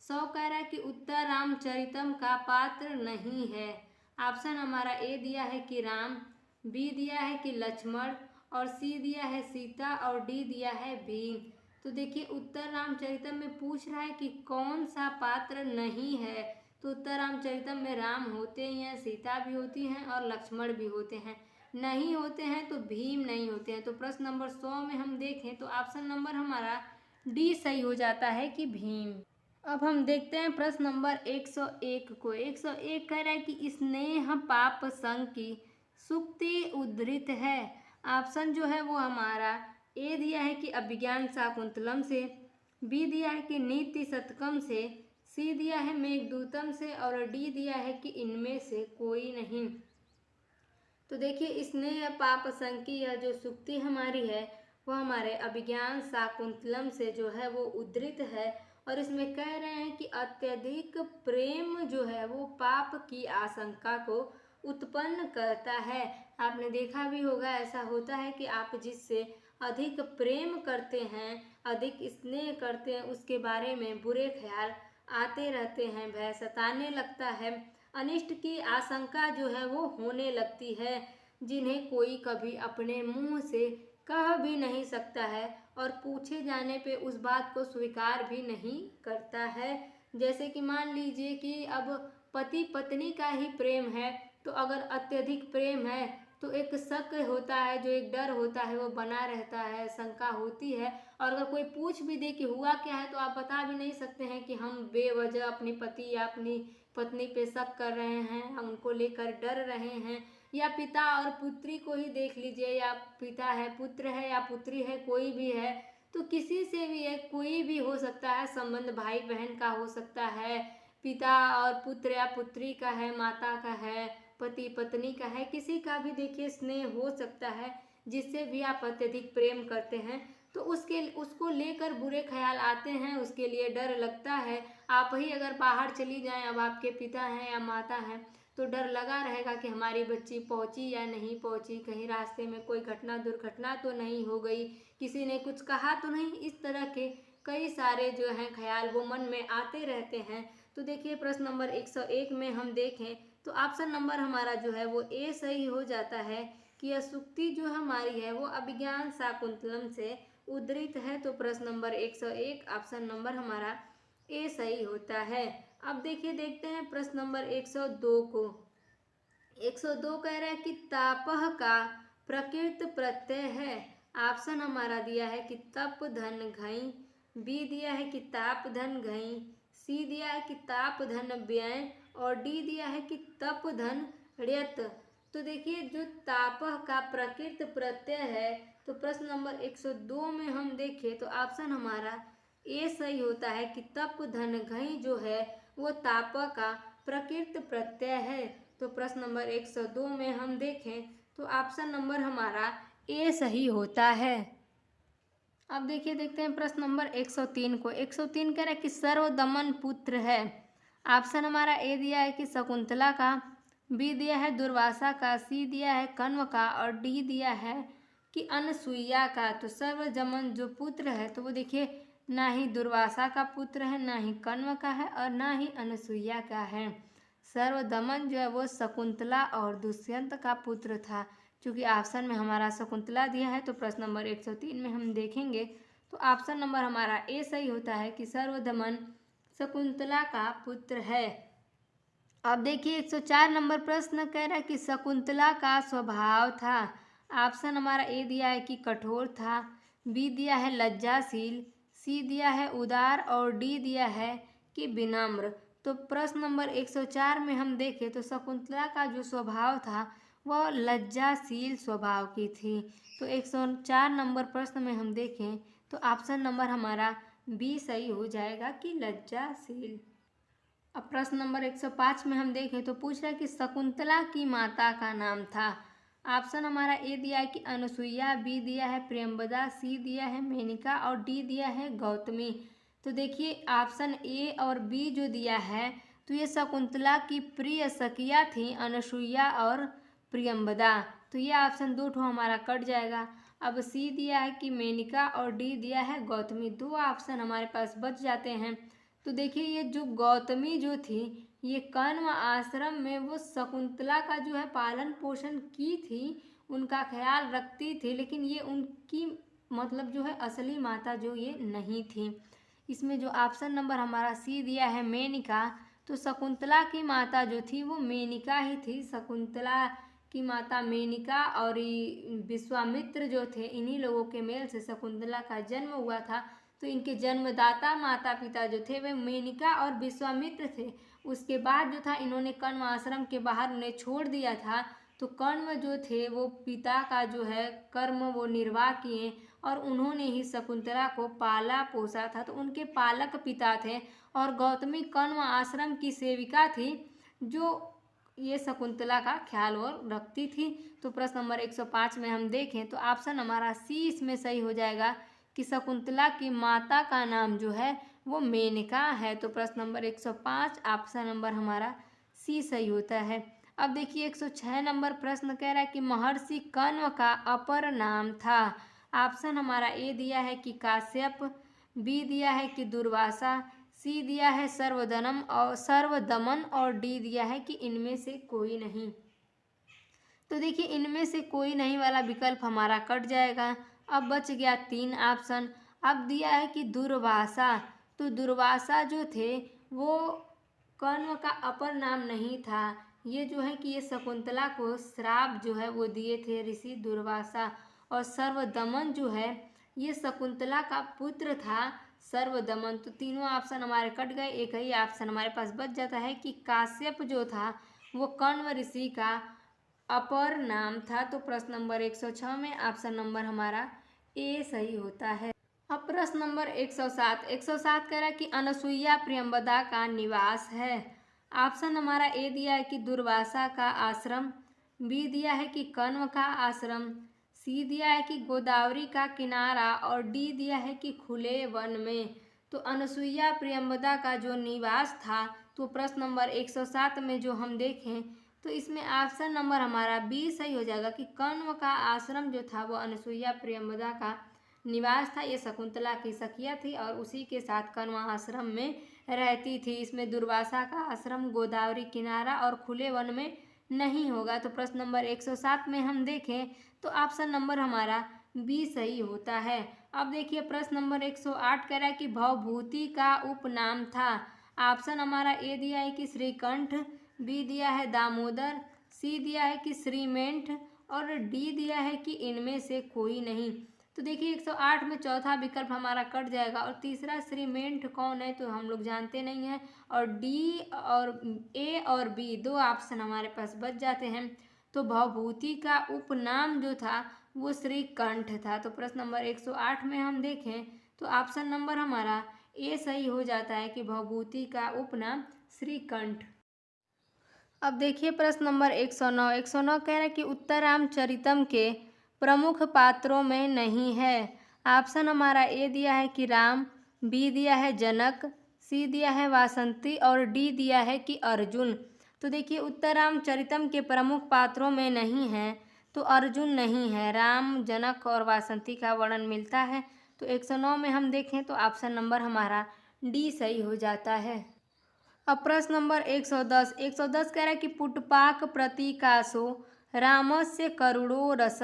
100 कह रहा है कि उत्तर रामचरितम का पात्र नहीं है। ऑप्शन हमारा ए दिया है कि राम, बी दिया है कि लक्ष्मण और सी दिया है सीता और डी दिया है भीम। तो देखिए उत्तर रामचरितम में पूछ रहा है कि कौन सा पात्र नहीं है। तो उत्तर रामचरितम में राम होते ही हैं, सीता भी होती हैं और लक्ष्मण भी होते हैं। नहीं होते हैं तो भीम नहीं होते हैं। तो प्रश्न नंबर 100 में हम देखें तो ऑप्शन नंबर हमारा डी सही हो जाता है कि भीम। अब हम देखते हैं प्रश्न नंबर 101 को। 101 कह रहा है कि स्नेह पाप संग की सुक्ति उद्धृत है। ऑप्शन जो है वो हमारा ए दिया है कि अभिज्ञान शाकुंतलम से, बी दिया है कि नीति शतकम से, सी दिया है मेघदूतम से और डी दिया है कि इनमें से कोई नहीं। तो देखिए स्नेह पाप संकी यह जो सूक्ति हमारी है वो हमारे अभिज्ञान शाकुंतलम से जो है वो उद्धृत है और इसमें कह रहे हैं कि अत्यधिक प्रेम जो है वो पाप की आशंका को उत्पन्न करता है। आपने देखा भी होगा, ऐसा होता है कि आप जिससे अधिक प्रेम करते हैं, अधिक स्नेह करते हैं, उसके बारे में बुरे ख्याल आते रहते हैं, भय सताने लगता है, अनिष्ट की आशंका जो है वो होने लगती है, जिन्हें कोई कभी अपने मुंह से कह भी नहीं सकता है और पूछे जाने पे उस बात को स्वीकार भी नहीं करता है। जैसे कि मान लीजिए कि अब पति पत्नी का ही प्रेम है, तो अगर अत्यधिक प्रेम है तो एक शक होता है, जो एक डर होता है वो बना रहता है, शंका होती है। और अगर कोई पूछ भी दे कि हुआ क्या है तो आप बता भी नहीं सकते हैं कि हम बेवजह अपने पति या अपनी पत्नी पे शक कर रहे हैं, हम उनको लेकर डर रहे हैं। या पिता और पुत्री को ही देख लीजिए, या पिता है, पुत्र है या पुत्री है, कोई भी है, तो किसी से भी है, कोई भी हो सकता है, संबंध भाई बहन का हो सकता है, पिता और पुत्र या पुत्री का है, माता का है, पति पत्नी का है, किसी का भी देखिए स्नेह हो सकता है जिससे भी आप अत्यधिक प्रेम करते हैं, तो उसको लेकर बुरे ख्याल आते हैं, उसके लिए डर लगता है। आप ही अगर बाहर चली जाएं, अब आपके पिता हैं या माता हैं, तो डर लगा रहेगा कि हमारी बच्ची पहुंची या नहीं पहुंची, कहीं रास्ते में कोई दुर्घटना तो नहीं हो गई, किसी ने कुछ कहा तो नहीं। इस तरह के कई सारे जो हैं ख्याल वो मन में आते रहते हैं। तो देखिए प्रश्न नंबर 101 में हम देखें तो ऑप्शन नंबर हमारा जो है वो ए सही हो जाता है कि यह सूक्ति जो हमारी है वो अभिज्ञान शाकुंतलम से उद्धृत है। तो प्रश्न नंबर 101 ऑप्शन नंबर हमारा ए सही होता है। अब देखिए देखते हैं प्रश्न नंबर 102 को। 102 कह रहा है कि तापह का प्रकृत प्रत्यय है। ऑप्शन हमारा दिया है कि तप धन घई, बी दिया है कि ताप धन घई, सी दिया है कि ताप धन व्यय और डी दिया है कि तप धन ण्यत। तो देखिए जो तापह का प्रकृत प्रत्यय है, तो प्रश्न नंबर 102 में हम देखें तो ऑप्शन हमारा ए सही होता है कि तप धन घई जो है वो तापह का प्रकृत प्रत्यय है। तो प्रश्न नंबर 102 में हम देखें तो ऑप्शन नंबर हमारा ए सही होता है। अब देखिए देखते हैं प्रश्न नंबर 103 को। 103 कह रहा है कि सर्वदमन पुत्र है। ऑप्शन हमारा ए दिया है कि शकुंतला का, बी दिया है दुर्वासा का, सी दिया है कण्व का और डी दिया है कि अनसुईया का। तो सर्वदमन जो पुत्र है तो वो देखिए ना ही दुर्वासा का पुत्र है, ना ही कण्व का है और ना ही अनसुईया का है। सर्वदमन जो है वो शकुंतला और दुष्यंत का पुत्र था। चूँकि ऑप्शन में हमारा शकुंतला दिया है तो प्रश्न नंबर 103 में हम देखेंगे तो ऑप्शन नंबर हमारा ए सही होता है कि सर्वदमन शकुंतला का पुत्र है। अब देखिए 104 नंबर प्रश्न कह रहा है कि शकुंतला का स्वभाव था। ऑप्शन हमारा ए दिया है कि कठोर था, बी दिया है लज्जाशील, सी दिया है उदार और डी दिया है कि विनम्र। तो प्रश्न नंबर 104 में हम देखें तो शकुंतला का जो स्वभाव था वह लज्जाशील स्वभाव की थी। तो 104 नंबर प्रश्न में हम देखें तो ऑप्शन नंबर हमारा बी सही हो जाएगा कि लज्जाशील। अब प्रश्न नंबर 105 में हम देखें तो पूछ रहा है कि शकुंतला की माता का नाम था। ऑप्शन हमारा ए दिया है कि अनुसुईया, बी दिया है प्रियंवदा, सी दिया है मेनका और डी दिया है गौतमी। तो देखिए ऑप्शन ए और बी जो दिया है तो ये शकुंतला की प्रिय सखिया थी, अनुसुईया और प्रियंवदा। तो ये ऑप्शन दो ठो हमारा कट जाएगा। अब सी दिया है कि मेनका और डी दिया है गौतमी। दो ऑप्शन हमारे पास बच जाते हैं। तो देखिए ये जो गौतमी जो थी ये कण्व आश्रम में वो शकुंतला का जो है पालन पोषण की थी, उनका ख्याल रखती थी, लेकिन ये उनकी मतलब जो है असली माता जो ये नहीं थी। इसमें जो ऑप्शन नंबर हमारा सी दिया है मेनका, तो शकुंतला की माता जो थी वो मेनका ही थी। शकुंतला की माता मेनका और विश्वामित्र जो थे, इन्हीं लोगों के मेल से शकुंतला का जन्म हुआ था। तो इनके जन्मदाता माता पिता जो थे वे मेनका और विश्वामित्र थे। उसके बाद जो था इन्होंने कण्व आश्रम के बाहर उन्हें छोड़ दिया था। तो कण्व जो थे वो पिता का जो है कर्म वो निर्वाह किए और उन्होंने ही शकुंतला को पाला पोसा था। तो उनके पालक पिता थे और गौतमी कण्व आश्रम की सेविका थी जो ये शकुंतला का ख्याल और रखती थी। तो प्रश्न नंबर 105 में हम देखें तो ऑप्शन हमारा सी इसमें सही हो जाएगा कि शकुंतला की माता का नाम जो है वो मेनका है। तो प्रश्न नंबर 105 ऑप्शन नंबर हमारा सी सही होता है। अब देखिए 106 नंबर प्रश्न कह रहा है कि महर्षि कण्व का अपर नाम था। ऑप्शन हमारा ए दिया है कि काश्यप, बी दिया है कि दुर्वासा, सी दिया है सर्वदमन और डी दिया है कि इनमें से कोई नहीं। तो देखिए इनमें से कोई नहीं वाला विकल्प हमारा कट जाएगा। अब बच गया 3 ऑप्शन। अब दिया है कि दुर्वासा, तो दुर्वासा जो थे वो कण्व का अपर नाम नहीं था। ये जो है कि ये शकुंतला को श्राप जो है वो दिए थे ऋषि दुर्वासा। और सर्वदमन जो है ये शकुंतला का पुत्र था सर्वदमन। तो तीनों ऑप्शन हमारे कट गए। एक ही ऑप्शन हमारे पास बच जाता है कि काश्यप जो था वो कण्व ऋषि का अपर नाम था। तो प्रश्न नंबर 106 में ऑप्शन नंबर हमारा ए सही होता है। अब प्रश्न नंबर 107 कह रहा है कि अनसुईया प्रियंवदा का निवास है। ऑप्शन हमारा ए दिया है कि दुर्वासा का आश्रम, बी दिया है कि कण्व का आश्रम, सी दिया है कि गोदावरी का किनारा और डी दिया है कि खुले वन में। तो अनसुईया प्रियंवदा का जो निवास था तो प्रश्न नंबर 107 में जो हम देखें तो इसमें ऑप्शन नंबर हमारा बी सही हो जाएगा कि कण्व का आश्रम जो था वो अनसुईया प्रियंवदा का निवास था। ये शकुंतला की सखिया थी और उसी के साथ कण्व आश्रम में रहती थी। इसमें दुर्वासा का आश्रम गोदावरी किनारा और खुले वन में नहीं होगा। तो प्रश्न नंबर 107 में हम देखें तो ऑप्शन नंबर हमारा बी सही होता है। अब देखिए प्रश्न नंबर 108 कह रहा है कि भवभूति का उपनाम था। ऑप्शन हमारा ए दिया है कि श्रीकंठ, बी दिया है दामोदर, सी दिया है कि श्रीमेंठ और डी दिया है कि इनमें से कोई नहीं। तो देखिए 108 में चौथा विकल्प हमारा कट जाएगा और तीसरा श्रीमेंठ कौन है तो हम लोग जानते नहीं हैं। और डी और ए और बी दो ऑप्शन हमारे पास बच जाते हैं। तो भवभूति का उपनाम जो था वो श्रीकंठ था। तो प्रश्न नंबर 108 में हम देखें तो ऑप्शन नंबर हमारा ए सही हो जाता है कि भवभूति का उपनाम श्रीकंठ। अब देखिए प्रश्न नंबर 109 कह रहा है कि उत्तरामचरितम के प्रमुख पात्रों में नहीं है। ऑप्शन हमारा ए दिया है कि राम, बी दिया है जनक, सी दिया है वासंती और डी दिया है कि अर्जुन। तो देखिए उत्तरामचरितम के प्रमुख पात्रों में नहीं है तो अर्जुन नहीं है, राम, जनक और वासंती का वर्णन मिलता है। तो 109 में हम देखें तो ऑप्शन नंबर हमारा डी सही हो जाता है। अब प्रश्न नंबर 110 कह रहा है कि पुटपाक प्रतीकासो रामस्य करुणो रस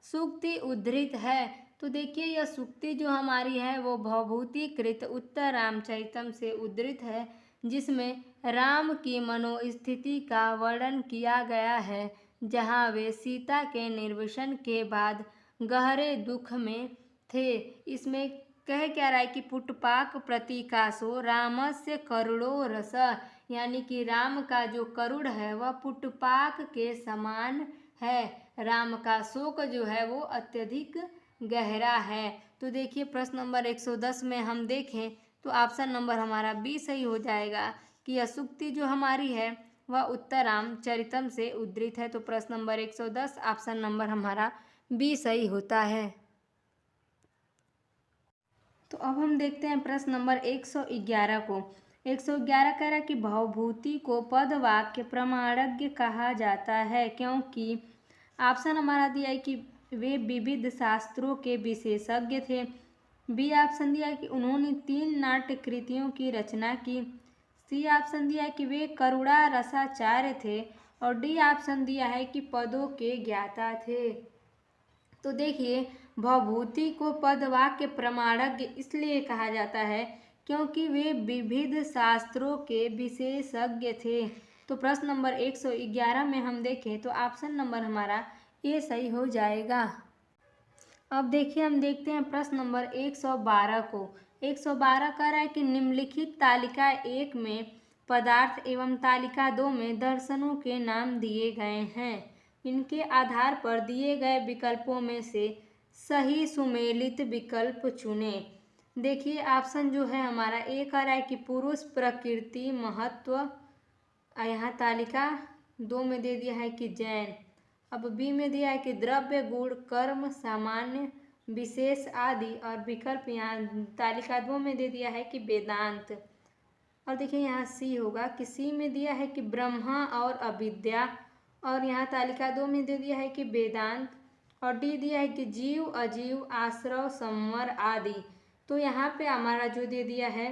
सूक्ति उद्धृत है। तो देखिए यह सूक्ति जो हमारी है वो भवभूतिकृत उत्तर रामचरितम से उद्धृत है जिसमें राम की मनोस्थिति का वर्णन किया गया है जहाँ वे सीता के निर्वासन के बाद गहरे दुख में थे। इसमें कह क्या रहा है कि पुटपाक प्रतीकासो रामस्य करुणो रस, यानी कि राम का जो करुण है वह पुटपाक के समान है। राम का शोक जो है वो अत्यधिक गहरा है। तो देखिए प्रश्न नंबर 110 में हम देखें तो ऑप्शन नंबर हमारा बी सही हो जाएगा कि यह सूक्ति जो हमारी है वह उत्तरामचरितम से उद्धृत है। तो प्रश्न नंबर 110 ऑप्शन नंबर हमारा बी सही होता है। तो अब हम देखते हैं प्रश्न नंबर 111 को। 111 कह रहा है कि भवभूति को पदवाक्य प्रमाणज्ञ कहा जाता है क्योंकि ऑप्शन हमारा दिया है कि वे विविध शास्त्रों के विशेषज्ञ थे, बी ऑप्शन दिया है कि उन्होंने 3 नाट्य कृतियों की रचना की, सी ऑप्शन दिया है कि वे करुणा रसाचार्य थे और डी ऑप्शन दिया है कि पदों के ज्ञाता थे। तो देखिए भवभूति को पदवाक्य प्रमाणज्ञ इसलिए कहा जाता है क्योंकि वे विविध शास्त्रों के विशेषज्ञ थे। तो प्रश्न नंबर 111 में हम देखें तो ऑप्शन नंबर हमारा ए सही हो जाएगा। अब देखिए हम देखते हैं प्रश्न नंबर 112 को। 112 कह रहा है कि निम्नलिखित तालिका 1 में पदार्थ एवं तालिका 2 में दर्शनों के नाम दिए गए हैं। इनके आधार पर दिए गए विकल्पों में से सही सुमेलित विकल्प चुने। देखिए ऑप्शन जो है हमारा ए कह रहा है कि पुरुष, प्रकृति, महत्व। यहाँ तालिका 2 में दे दिया है कि जैन। अब बी में दिया है कि द्रव्य, गुण, कर्म, सामान्य, विशेष आदि। और विकल्प यहाँ तालिका 2 में दे दिया है कि वेदांत। और देखिए यहाँ सी होगा कि सी में दिया है कि ब्रह्मा और अविद्या। और यहाँ तालिका 2 में दे दिया है कि वेदांत। और डी दिया है कि जीव, अजीव, आश्रव, संवर आदि। तो यहाँ पे हमारा जो दे दिया है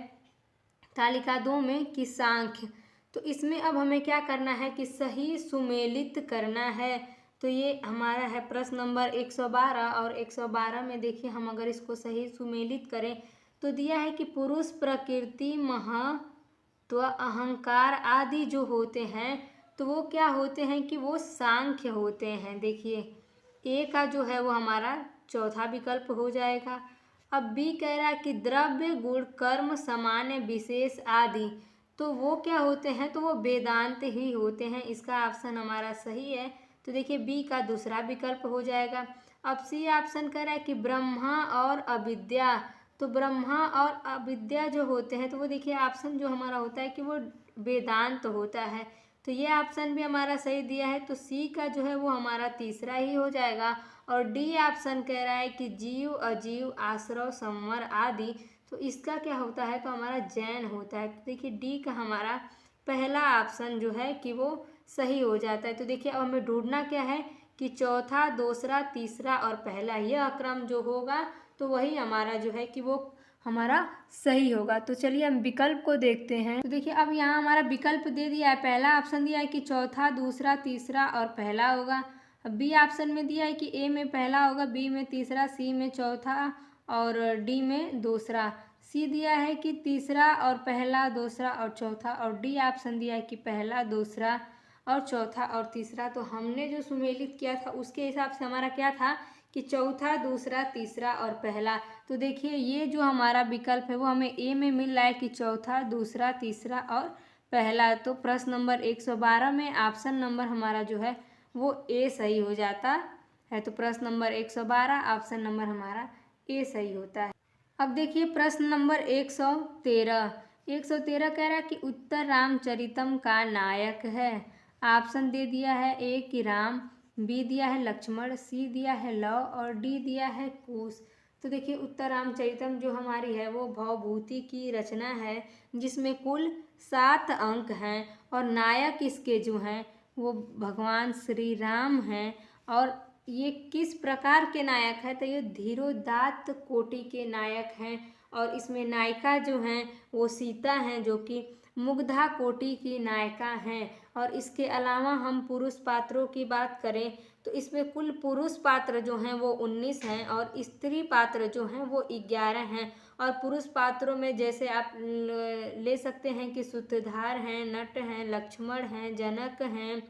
तालिका 2 में कि सांख्य। तो इसमें अब हमें क्या करना है कि सही सुमेलित करना है। तो ये हमारा है प्रश्न नंबर 112। और 112 में देखिए हम अगर इसको सही सुमेलित करें तो दिया है कि पुरुष, प्रकृति, महत्व, अहंकार आदि जो होते हैं तो वो क्या होते हैं कि वो सांख्य होते हैं। देखिए ए का जो है वो हमारा चौथा विकल्प हो जाएगा। अब बी कह रहा है कि द्रव्य, गुण, कर्म, सामान्य, विशेष आदि। तो वो क्या होते हैं तो वो वेदांत ही होते हैं। इसका ऑप्शन हमारा सही है। तो देखिए बी का दूसरा विकल्प हो जाएगा। अब सी ऑप्शन कह रहा है कि ब्रह्मा और अविद्या। तो ब्रह्मा और अविद्या जो होते हैं तो वो देखिए ऑप्शन जो हमारा होता है कि वो वेदांत होता है। तो ये ऑप्शन भी हमारा सही दिया है। तो सी का जो है वो हमारा तीसरा ही हो जाएगा। और डी ऑप्शन कह रहा है कि जीव, अजीव, आश्रव, संवर आदि। तो इसका क्या होता है तो हमारा जैन होता है। तो देखिए डी का हमारा पहला ऑप्शन जो है कि वो सही हो जाता है। तो देखिए अब हमें ढूंढना क्या है कि चौथा, दूसरा, तीसरा और पहला, यह क्रम जो होगा तो वही हमारा जो है कि वो हमारा सही होगा। तो चलिए हम विकल्प को देखते हैं। तो देखिए अब यहाँ हमारा विकल्प दे दिया है। पहला ऑप्शन दिया है कि चौथा, दूसरा, तीसरा और पहला होगा। अब बी ऑप्शन में दिया है कि ए में पहला होगा, बी में तीसरा, सी में चौथा और डी में दूसरा। सी दिया है कि तीसरा और पहला, दूसरा और चौथा। और डी ऑप्शन दिया है कि पहला, दूसरा और चौथा और तीसरा। तो हमने जो सुमेलित किया था उसके हिसाब से हमारा क्या था कि चौथा, दूसरा, तीसरा और पहला। तो देखिए ये जो हमारा विकल्प है वो हमें ए में मिल रहा है कि चौथा, दूसरा, तीसरा और पहला। तो प्रश्न नंबर 112 में ऑप्शन नंबर हमारा जो है वो ए सही हो जाता है। तो प्रश्न नंबर 112 ऑप्शन नंबर हमारा ए सही होता है। अब देखिए प्रश्न नंबर 113। 113 कह रहा है कि उत्तर रामचरितम का नायक है। ऑप्शन दे दिया है ए कि राम, बी दिया है लक्ष्मण, सी दिया है लव और डी दिया है कुश। तो देखिए उत्तर रामचरितम जो हमारी है वो भवभूति की रचना है जिसमें कुल 7 अंक हैं। और नायक इसके जो हैं वो भगवान श्री राम हैं। और ये किस प्रकार के नायक है तो ये धीरोदात्त कोटि के नायक हैं। और इसमें नायिका जो हैं वो सीता हैं जो कि मुग्धा कोटि की नायिका हैं। और इसके अलावा हम पुरुष पात्रों की बात करें तो इसमें कुल पुरुष पात्र जो हैं वो 19 हैं और स्त्री पात्र जो हैं वो 11 हैं। और पुरुष पात्रों में जैसे आप ले सकते हैं कि सूत्रधार हैं, नट हैं, लक्ष्मण हैं, जनक हैं,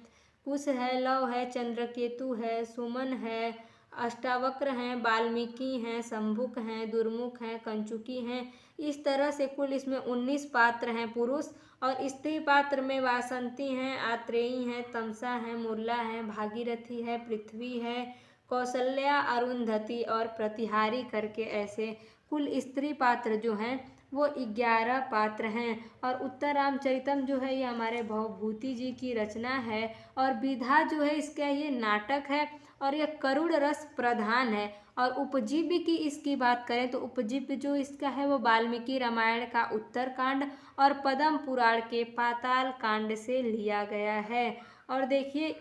कुश है, लव है, चंद्रकेतु है, सुमन है, अष्टावक्र हैं, वाल्मीकि हैं, शंभुक हैं, दुर्मुख हैं, कंचुकी हैं। इस तरह से कुल इसमें 19 पात्र हैं पुरुष। और स्त्री पात्र में वासंती हैं, आत्रेयी हैं, तमसा है, मुरला है, भागीरथी है, पृथ्वी है, कौशल्या, अरुंधति और प्रतिहारी करके ऐसे कुल स्त्री पात्र जो हैं वो 11 पात्र हैं। और उत्तर रामचरितम जो है ये हमारे भवभूति जी की रचना है। और विधा जो है इसका ये नाटक है और यह करुण रस प्रधान है। और उपजीव्य की इसकी बात करें तो उपजीव्य जो इसका है वो वाल्मीकि रामायण का उत्तरकांड और पद्म पुराण के पाताल कांड से लिया गया है। और देखिए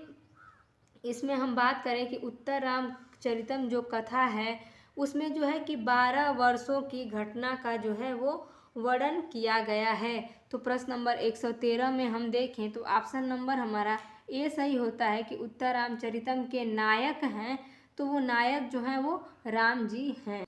इसमें हम बात करें कि उत्तर रामचरितम जो कथा है उसमें जो है कि 12 वर्षों की घटना का जो है वो वर्णन किया गया है। तो प्रश्न नंबर 113 में हम देखें तो ऑप्शन नंबर हमारा ए सही होता है कि उत्तर रामचरितम के नायक हैं तो वो नायक जो हैं वो राम जी हैं।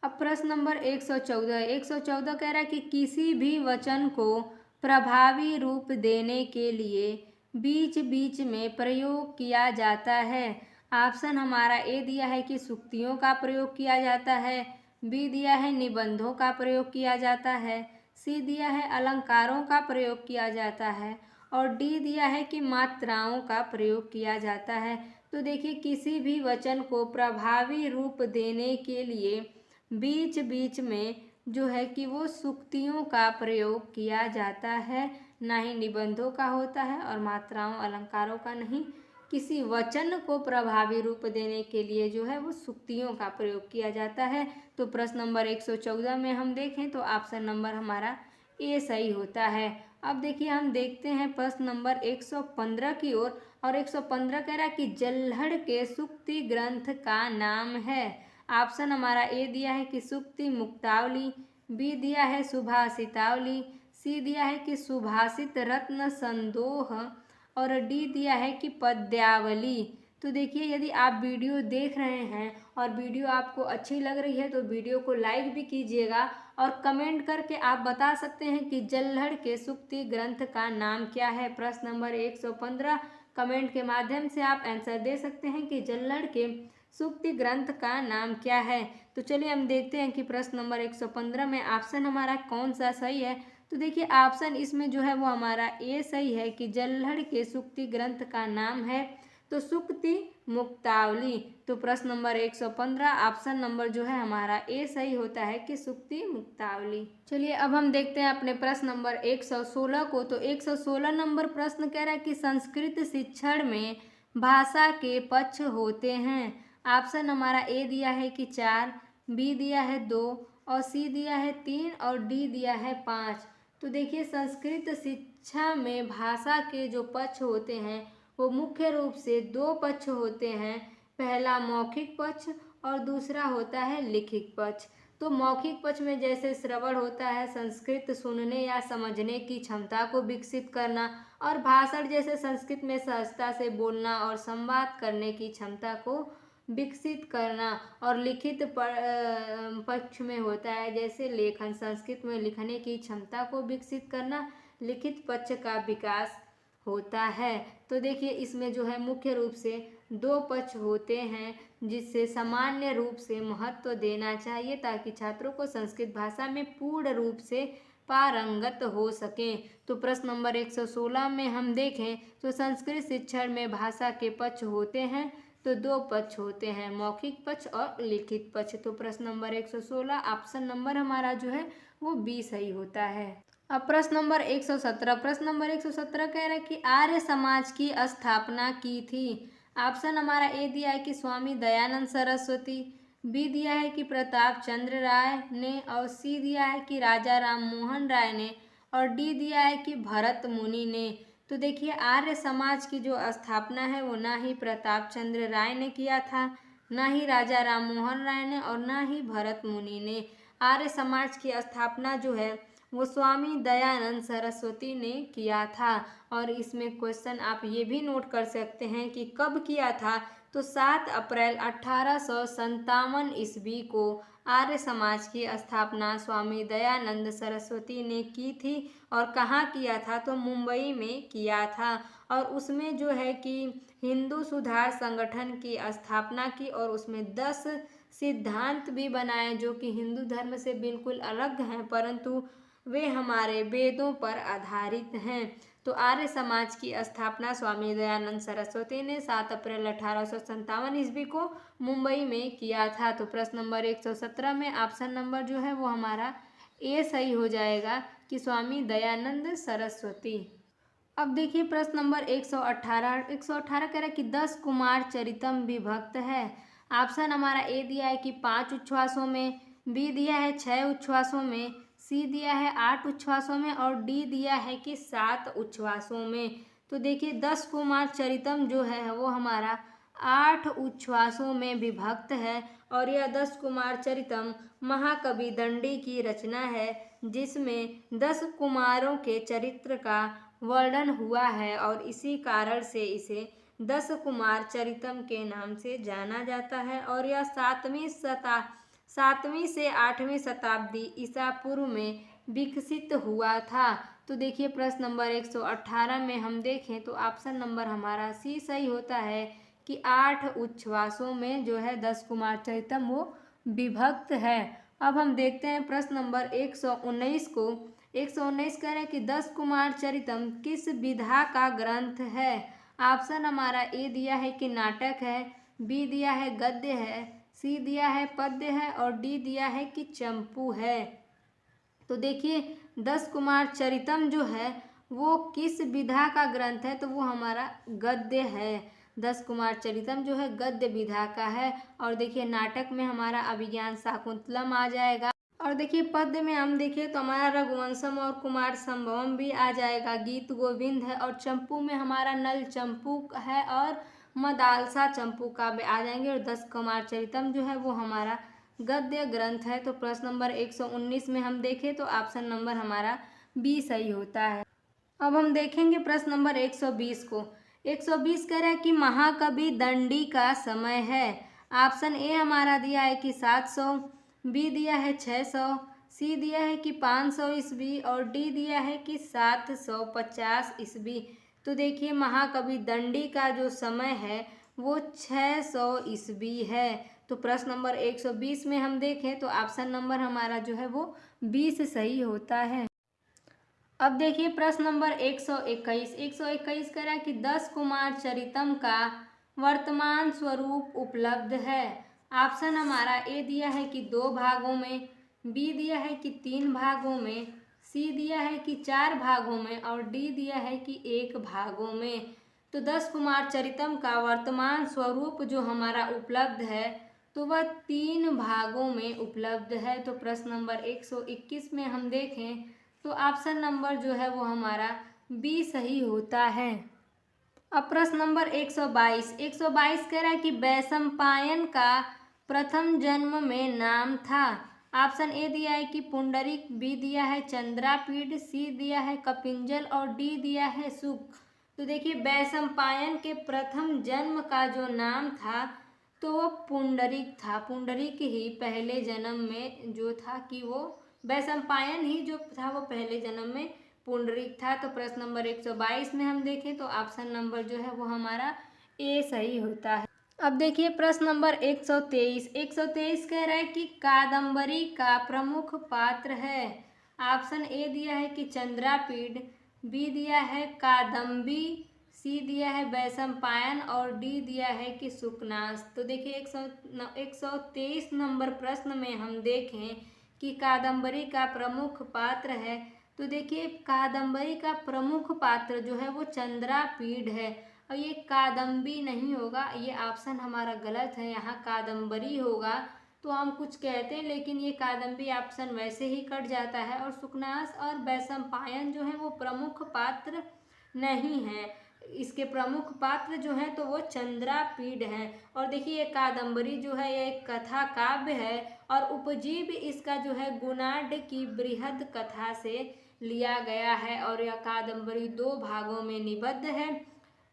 अब प्रश्न नंबर 114। 114 कह रहा है कि किसी भी वचन को प्रभावी रूप देने के लिए बीच बीच में प्रयोग किया जाता है। ऑप्शन हमारा ए दिया है कि सूक्तियों का प्रयोग किया जाता है, बी दिया है निबंधों का प्रयोग किया जाता है, सी दिया है अलंकारों का प्रयोग किया जाता है और डी दिया है कि मात्राओं का प्रयोग किया जाता है। तो देखिए किसी भी वचन को प्रभावी रूप देने के लिए बीच बीच में जो है कि वो सुक्तियों का प्रयोग किया जाता है, ना ही निबंधों का होता है और मात्राओं अलंकारों का नहीं। किसी वचन को प्रभावी रूप देने के लिए जो है वो सुक्तियों का प्रयोग किया जाता है। तो प्रश्न नंबर 114 में हम देखें तो ऑप्शन नंबर हमारा ए सही होता है। अब देखिए हम देखते हैं प्रश्न नंबर 115 की ओर, और 115 कह रहा है कि जल्हड़ के सुक्ति ग्रंथ का नाम है। ऑप्शन हमारा ए दिया है कि सुक्ति मुक्तावली, बी दिया है सुभाषितावली, सी दिया है कि सुभाषित रत्न संदोह, और डी दिया है कि पद्यावली। तो देखिए यदि आप वीडियो देख रहे हैं और वीडियो आपको अच्छी लग रही है तो वीडियो को लाइक भी कीजिएगा और कमेंट करके आप बता सकते हैं कि जल्हड़ के सुक्ति ग्रंथ का नाम क्या है। प्रश्न नंबर 115 कमेंट के माध्यम से आप आंसर दे सकते हैं कि जल्हड़ के सुक्ति ग्रंथ का नाम क्या है। तो चलिए हम देखते हैं कि प्रश्न नंबर 115 में ऑप्शन हमारा कौन सा सही है। तो देखिए ऑप्शन इसमें जो है वो हमारा ए सही है कि जल्हड़ के सुक्ति ग्रंथ का नाम है तो सुक्ति मुक्तावली। तो प्रश्न नंबर 115 ऑप्शन नंबर जो है हमारा ए सही होता है कि सुक्ति मुक्तावली। चलिए अब हम देखते हैं अपने प्रश्न नंबर 116 को। तो 116 नंबर प्रश्न कह रहा है कि संस्कृत शिक्षण में भाषा के पक्ष होते हैं। ऑप्शन हमारा ए दिया है कि 4, बी दिया है 2, और सी दिया है 3, और डी दिया है 5। तो देखिए संस्कृत शिक्षा में भाषा के जो पक्ष होते हैं वो मुख्य रूप से 2 पक्ष होते हैं। पहला मौखिक पक्ष और दूसरा होता है लिखित पक्ष। तो मौखिक पक्ष में जैसे श्रवण होता है, संस्कृत सुनने या समझने की क्षमता को विकसित करना, और भाषण जैसे संस्कृत में सहजता से बोलना और संवाद करने की क्षमता को विकसित करना। और लिखित पक्ष में होता है जैसे लेखन, संस्कृत में लिखने की क्षमता को विकसित करना लिखित पक्ष का विकास होता है। तो देखिए इसमें जो है मुख्य रूप से 2 पक्ष होते हैं जिससे सामान्य रूप से महत्व देना चाहिए ताकि छात्रों को संस्कृत भाषा में पूर्ण रूप से पारंगत हो सकें। तो प्रश्न नंबर 116 में हम देखें तो संस्कृत शिक्षण में भाषा के पक्ष होते हैं तो 2 पक्ष होते हैं, मौखिक पक्ष और लिखित पक्ष। तो प्रश्न नंबर 116 ऑप्शन नंबर हमारा जो है वो बी सही होता है। अब प्रश्न नंबर 117 कह रहा है कि आर्य समाज की स्थापना की थी। ऑप्शन हमारा ए दिया है कि स्वामी दयानंद सरस्वती, बी दिया है कि प्रताप चंद्र राय ने, और सी दिया है कि राजा राम मोहन राय ने, और डी दिया है कि भरत मुनि ने। तो देखिए आर्य समाज की जो स्थापना है वो ना ही प्रताप चंद्र राय ने किया था, ना ही राजा राम मोहन राय ने, और ना ही भरत मुनि ने। आर्य समाज की स्थापना जो है वो स्वामी दयानंद सरस्वती ने किया था। और इसमें क्वेश्चन आप ये भी नोट कर सकते हैं कि कब किया था, तो 7 अप्रैल 1857 ईस्वी को आर्य समाज की स्थापना स्वामी दयानंद सरस्वती ने की थी। और कहाँ किया था, तो मुंबई में किया था। और उसमें जो है कि हिंदू सुधार संगठन की स्थापना की और उसमें 10 सिद्धांत भी बनाए जो कि हिंदू धर्म से बिल्कुल अलग हैं परंतु वे हमारे वेदों पर आधारित हैं। तो आर्य समाज की स्थापना स्वामी दयानंद सरस्वती ने 7 अप्रैल 1857 ईस्वी को मुंबई में किया था। तो प्रश्न नंबर 117 में ऑप्शन नंबर जो है वो हमारा ए सही हो जाएगा कि स्वामी दयानंद सरस्वती। अब देखिए प्रश्न नंबर 118 कह रहा है कि 10 कुमार चरितम विभक्त है। ऑप्शन हमारा ए दिया है कि 5 उच्छ्वासों में, बी दिया है 6 उच्छ्वासों में, सी दिया है 8 उच्छ्वासों में, और डी दिया है कि 7 उच्छ्वासों में। तो देखिए 10 कुमार चरितम जो है वो हमारा 8 उच्छ्वासों में विभक्त है। और यह 10 कुमार चरितम महाकवि दंडी की रचना है जिसमें 10 कुमारों के चरित्र का वर्णन हुआ है और इसी कारण से इसे 10 कुमार चरितम के नाम से जाना जाता है। और यह 7वीं से 8वीं शताब्दी ईसा पूर्व में विकसित हुआ था। तो देखिए प्रश्न नंबर 118 में हम देखें तो ऑप्शन नंबर हमारा सी सही होता है कि 8 उच्छ्वासों में जो है 10 कुमार चरितम वो विभक्त है। अब हम देखते हैं प्रश्न नंबर 119 को। 119 कह रहे हैं कि 10 कुमार चरितम किस विधा का ग्रंथ है। ऑप्शन हमारा ए दिया है कि नाटक है, बी दिया है गद्य है, सी दिया है पद्य है और डी दिया है कि चंपू है। तो देखिए 10 कुमार चरितम जो है वो किस विधा का ग्रंथ है, तो वो हमारा गद्य है। 10 कुमार चरितम जो है गद्य विधा का है। और देखिए नाटक में हमारा अभिज्ञान शाकुंतलम आ जाएगा। और देखिए पद्य में हम देखिए तो हमारा रघुवंशम और कुमार संभवम भी आ जाएगा, गीत गोविंद है। और चंपू में हमारा नल चंपू है और मदालसा चंपू काव्य आ जाएंगे। और 10 कुमार चरितम जो है वो हमारा गद्य ग्रंथ है। तो प्रश्न नंबर 119 में हम देखें तो ऑप्शन नंबर हमारा बी सही होता है। अब हम देखेंगे प्रश्न नंबर 120 को। 120 कह रहा है कि महाकवि दंडी का समय है। ऑप्शन ए हमारा दिया है कि 700, बी दिया है 600, सी दिया है कि 500 ईस्वी और डी दिया है कि 750 ईस्वी। तो देखिए महाकवि दंडी का जो समय है वो 600 ईस्वी है। तो प्रश्न नंबर 120 में हम देखें तो ऑप्शन नंबर हमारा जो है वो 20 सही होता है। अब देखिए प्रश्न नंबर 121। 121 कह रहा है कि 10 कुमार चरितम का वर्तमान स्वरूप उपलब्ध है। ऑप्शन हमारा ए दिया है कि 2 भागों में, बी दिया है कि 3 भागों में, सी दिया है कि 4 भागों में और डी दिया है कि 1 भागों में। तो 10 कुमार चरितम का वर्तमान स्वरूप जो हमारा उपलब्ध है तो वह 3 भागों में उपलब्ध है। तो प्रश्न नंबर 121 में हम देखें तो ऑप्शन नंबर जो है वो हमारा बी सही होता है। अब प्रश्न नंबर 122। 122 कह रहा है कि वैशंपायन का प्रथम जन्म में नाम था। ऑप्शन ए दिया है कि पुंडरीक, बी दिया है चंद्रापीड, सी दिया है कपिंजल और डी दिया है शुक। तो देखिए वैशंपायन के प्रथम जन्म का जो नाम था तो वो पुंडरीक था। पुंडरीक ही पहले जन्म में जो था कि वो वैशंपायन ही जो था वो पहले जन्म में पुंडरीक था। तो प्रश्न नंबर 122 में हम देखें तो ऑप्शन नंबर जो है वो हमारा ए सही होता है। अब देखिए प्रश्न नंबर 123। 123 कह रहा है कि कादम्बरी का प्रमुख पात्र है। ऑप्शन ए दिया है कि चंद्रापीड, बी दिया है कादम्बी, सी दिया है वैशंपायन और डी दिया है कि सुकनास। तो देखिए 123 नंबर प्रश्न में हम देखें कि कादम्बरी का प्रमुख पात्र है। तो देखिए कादम्बरी का प्रमुख पात्र जो है वो चंद्रापीड है और ये कादम्बी नहीं होगा, ये ऑप्शन हमारा गलत है, यहाँ कादम्बरी होगा। तो हम कुछ कहते हैं लेकिन ये कादम्बी ऑप्शन वैसे ही कट जाता है। और सुकनास और वैशंपायन जो है वो प्रमुख पात्र नहीं है, इसके प्रमुख पात्र जो हैं तो वो चंद्रापीड हैं। और देखिए ये कादम्बरी जो है ये एक कथा काव्य है और उपजीव इसका जो है गुणाढ़ की बृहद कथा से लिया गया है। और यह कादम्बरी 2 भागों में निबद्ध है,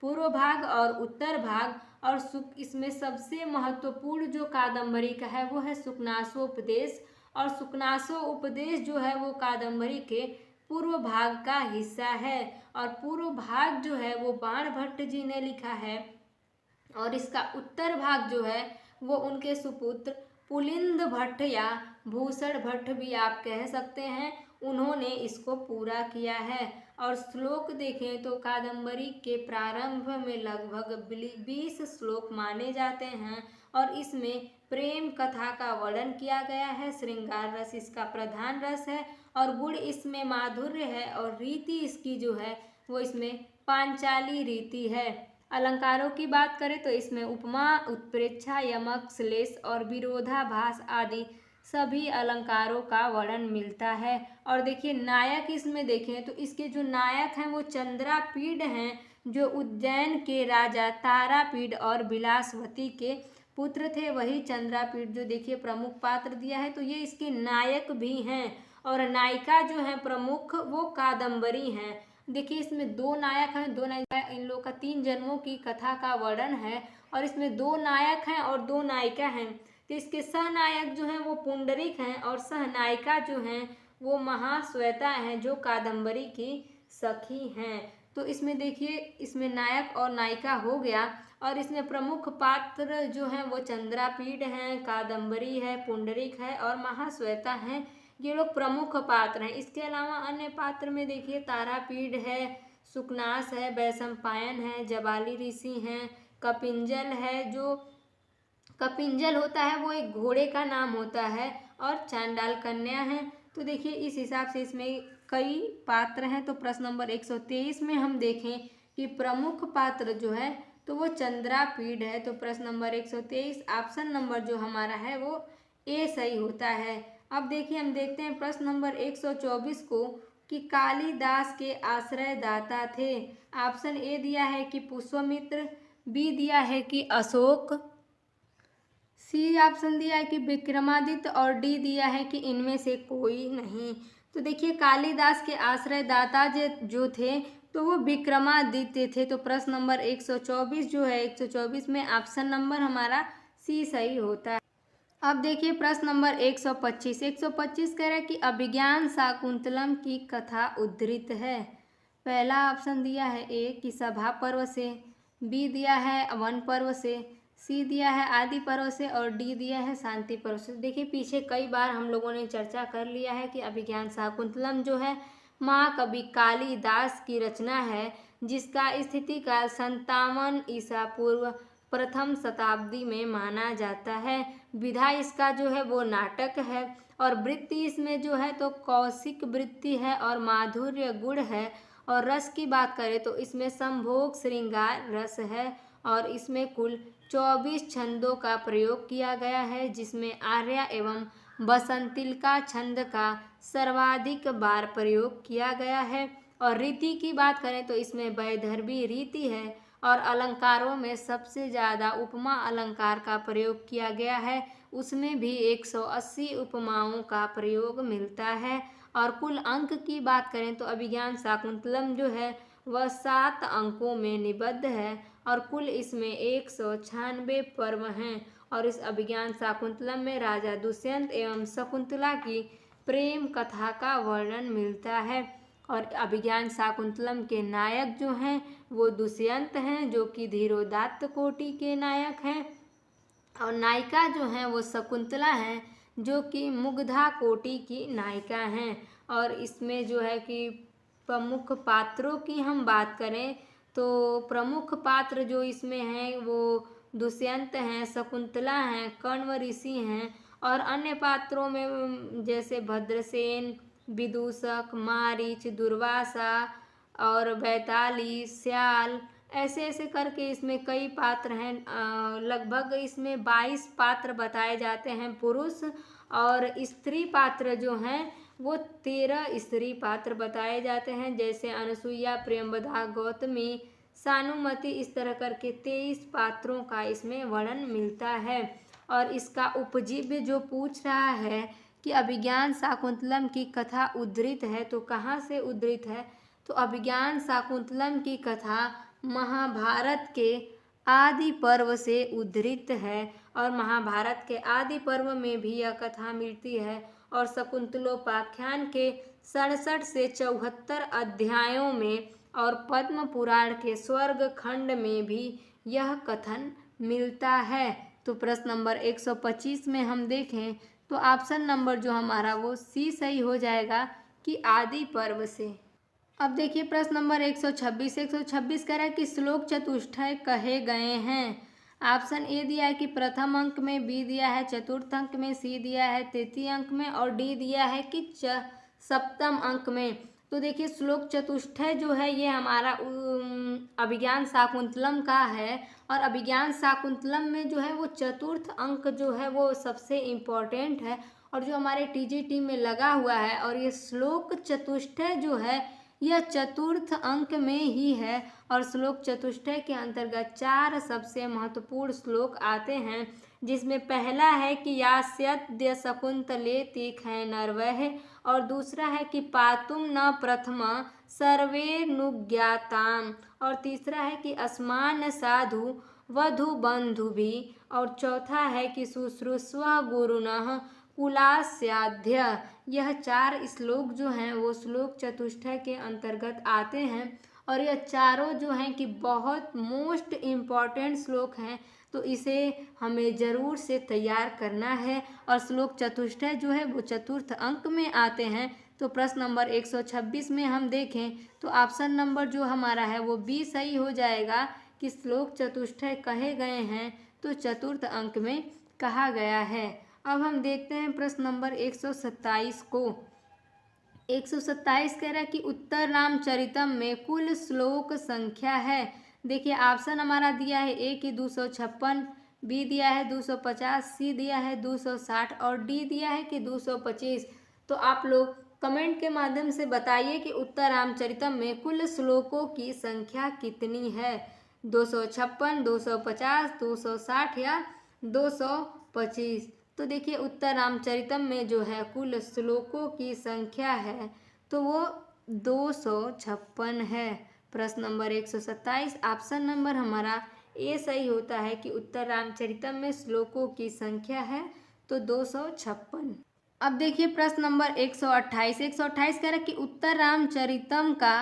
पूर्व भाग और उत्तर भाग। और इसमें सबसे महत्वपूर्ण जो कादम्बरी का है वो है सुकनासोपदेश। और सुकनासोपदेश जो है वो कादम्बरी के पूर्व भाग का हिस्सा है। और पूर्व भाग जो है वो बाणभट्ट जी ने लिखा है और इसका उत्तर भाग जो है वो उनके सुपुत्र पुलिंद भट्ट या भूषण भट्ट भी आप कह सकते हैं, उन्होंने इसको पूरा किया है। और श्लोक देखें तो कादम्बरी के प्रारंभ में लगभग 20 श्लोक माने जाते हैं और इसमें प्रेम कथा का वर्णन किया गया है। श्रृंगार रस इसका प्रधान रस है और गुण इसमें माधुर्य है और रीति इसकी जो है वो इसमें पांचाली रीति है। अलंकारों की बात करें तो इसमें उपमा, उत्प्रेक्षा, यमक, श्लेष और विरोधाभास आदि सभी अलंकारों का वर्णन मिलता है। और देखिए नायक इसमें देखें तो इसके जो नायक हैं वो चंद्रापीड हैं, जो उज्जैन के राजा तारापीड और विलासवती के पुत्र थे, वही चंद्रापीड जो देखिए प्रमुख पात्र दिया है। तो ये इसके नायक भी हैं और नायिका जो है प्रमुख वो कादम्बरी हैं। देखिए इसमें 2 नायक हैं, 2 नायिका, इन लोग का 3 जन्मों की कथा का वर्णन है और इसमें 2 नायक हैं और 2 नायिका हैं। तो इसके सहनायक जो हैं वो पुंडरीक हैं और सहनायिका जो हैं वो महाश्वेता हैं जो कादम्बरी की सखी हैं। तो इसमें देखिए इसमें नायक और नायिका हो गया और इसमें प्रमुख पात्र जो हैं वो चंद्रापीड हैं, कादम्बरी है, पुंडरीक है और महाश्वेता हैं, ये लोग प्रमुख पात्र हैं। इसके अलावा अन्य पात्र में देखिए तारापीड है, सुकनास है, वैशंपायन है, जबाली ऋषि हैं, कपिंजल है। जो कपिंजल होता है वो एक घोड़े का नाम होता है, और चांडाल कन्या है। तो देखिए इस हिसाब से इसमें कई पात्र हैं। तो प्रश्न नंबर 123 में हम देखें कि प्रमुख पात्र जो है तो वो चंद्रापीड है। तो प्रश्न नंबर 123 ऑप्शन नंबर जो हमारा है वो ए सही होता है। अब देखिए हम देखते हैं प्रश्न नंबर 124 को कि कालिदास के आश्रयदाता थे। ऑप्शन ए दिया है कि पुष्यमित्र, बी दिया है कि अशोक, सी ऑप्शन दिया है कि विक्रमादित्य, और डी दिया है कि इनमें से कोई नहीं। तो देखिए कालिदास के आश्रयदाता जो थे तो वो विक्रमादित्य थे। तो प्रश्न नंबर 124 जो है 124 में ऑप्शन नंबर हमारा सी सही होता है। अब देखिए प्रश्न नंबर 125 कह रहा है कि अभिज्ञान शाकुंतलम की कथा उद्धृत है। पहला ऑप्शन दिया है ए कि सभा पर्व से, बी दिया है वन पर्व से, सी दिया है आदि पर्व से, और डी दिया है शांति पर्व से। देखिए पीछे कई बार हम लोगों ने चर्चा कर लिया है कि अभिज्ञान शाकुंतलम जो है महाकवि कालिदास की रचना है, जिसका स्थिति काल 57 ईसा पूर्व प्रथम शताब्दी में माना जाता है। विधा इसका जो है वो नाटक है, और वृत्ति इसमें जो है तो कौशिक वृत्ति है और माधुर्य गुण है। और रस की बात करें तो इसमें संभोग श्रृंगार रस है, और इसमें कुल 24 छंदों का प्रयोग किया गया है, जिसमें आर्या एवं बसंतिका छंद का सर्वाधिक बार प्रयोग किया गया है। और रीति की बात करें तो इसमें वैदर्भी रीति है, और अलंकारों में सबसे ज़्यादा उपमा अलंकार का प्रयोग किया गया है, उसमें भी 180 उपमाओं का प्रयोग मिलता है। और कुल अंक की बात करें तो अभिज्ञान शाकुंतलम जो है वह 7 अंकों में निबद्ध है, और कुल इसमें 196 पर्व हैं। और इस अभिज्ञान शाकुंतलम में राजा दुष्यंत एवं शकुंतला की प्रेम कथा का वर्णन मिलता है। और अभिज्ञान शाकुंतलम के नायक जो हैं वो दुष्यंत हैं, जो कि धीरोदात्त कोटि के नायक हैं, और नायिका जो हैं वो शकुंतला हैं, जो कि मुग्धा कोटि की नायिका हैं। और इसमें जो है कि प्रमुख पात्रों की हम बात करें तो प्रमुख पात्र जो इसमें हैं वो दुष्यंत हैं, शकुंतला हैं, कण्व ऋषि हैं, और अन्य पात्रों में जैसे भद्रसेन, विदूषक, मारीच, दुर्वासा और बैताली, श्याल, ऐसे ऐसे करके इसमें कई पात्र हैं। लगभग इसमें 22 पात्र बताए जाते हैं पुरुष, और स्त्री पात्र जो हैं वो 13 स्त्री पात्र बताए जाते हैं, जैसे अनसुईया, प्रियंवदा, गौतमी, सानुमति, इस तरह करके 23 पात्रों का इसमें वर्णन मिलता है। और इसका उपजीव्य जो पूछ रहा है कि अभिज्ञान शाकुंतलम की कथा उद्धृत है, तो कहाँ से उद्धृत है? तो अभिज्ञान शाकुंतलम की कथा महाभारत के आदि पर्व से उद्धृत है, और महाभारत के आदि पर्व में भी यह कथा मिलती है। और शकुंतलोपाख्यान के 67 से 74 अध्यायों में और पद्म पुराण के स्वर्ग खंड में भी यह कथन मिलता है। तो प्रश्न नंबर 125 में हम देखें तो ऑप्शन नंबर जो हमारा वो सी सही हो जाएगा कि आदि पर्व से। अब देखिए प्रश्न नंबर 126 कह रहा है कि श्लोक चतुष्टय कहे गए हैं। ऑप्शन ए दिया है कि प्रथम अंक में, बी दिया है चतुर्थ अंक में, सी दिया है तृतीय अंक में, और डी दिया है कि सप्तम अंक में। तो देखिए श्लोक चतुष्टय जो है ये हमारा अभिज्ञान शाकुंतलम का है, और अभिज्ञान शाकुंतलम में जो है वो चतुर्थ अंक जो है वो सबसे इम्पोर्टेंट है, और जो हमारे टीजीटी में लगा हुआ है। और ये श्लोक चतुष्टय जो है यह चतुर्थ अंक में ही है, और श्लोक चतुष्टय के अंतर्गत 4 सबसे महत्वपूर्ण श्लोक आते हैं, जिसमें पहला है कि यास्यद्य शकुंतलेति खैनर्वः, और दूसरा है कि पातुम न प्रथमा सर्वेनुज्ञाताम, और तीसरा है कि अस्मान साधु वधु बंधुभि, और चौथा है कि शुश्रूषव गुरुनः कुलास्याध्य। यह 4 श्लोक जो हैं वो श्लोक चतुष्टय के अंतर्गत आते हैं, और यह चारों जो हैं कि बहुत मोस्ट इम्पॉर्टेंट श्लोक हैं, तो इसे हमें ज़रूर से तैयार करना है। और श्लोक चतुष्टय जो है वो चतुर्थ अंक में आते हैं, तो प्रश्न नंबर 126 में हम देखें तो ऑप्शन नंबर जो हमारा है वो बी सही हो जाएगा कि श्लोक चतुष्टय कहे गए हैं तो चतुर्थ अंक में कहा गया है। अब हम देखते हैं प्रश्न नंबर 127 को। 127 कह रहा है कि उत्तर रामचरितम में कुल श्लोक संख्या है। देखिए ऑप्शन हमारा दिया है ए की 256, बी दिया है 250, सी दिया है 260 और डी दिया है कि 225। तो आप लोग कमेंट के माध्यम से बताइए कि उत्तर रामचरितम में कुल श्लोकों की संख्या कितनी है, 256, 250, 260 या 225। तो देखिए उत्तर रामचरितम में जो है कुल श्लोकों की संख्या है तो वो 256 है। प्रश्न नंबर 127 ऑप्शन नंबर हमारा ए सही होता है कि उत्तर रामचरितम में श्लोकों की संख्या है तो 256। अब देखिए प्रश्न नंबर 128 कह रहा है कि उत्तर रामचरितम का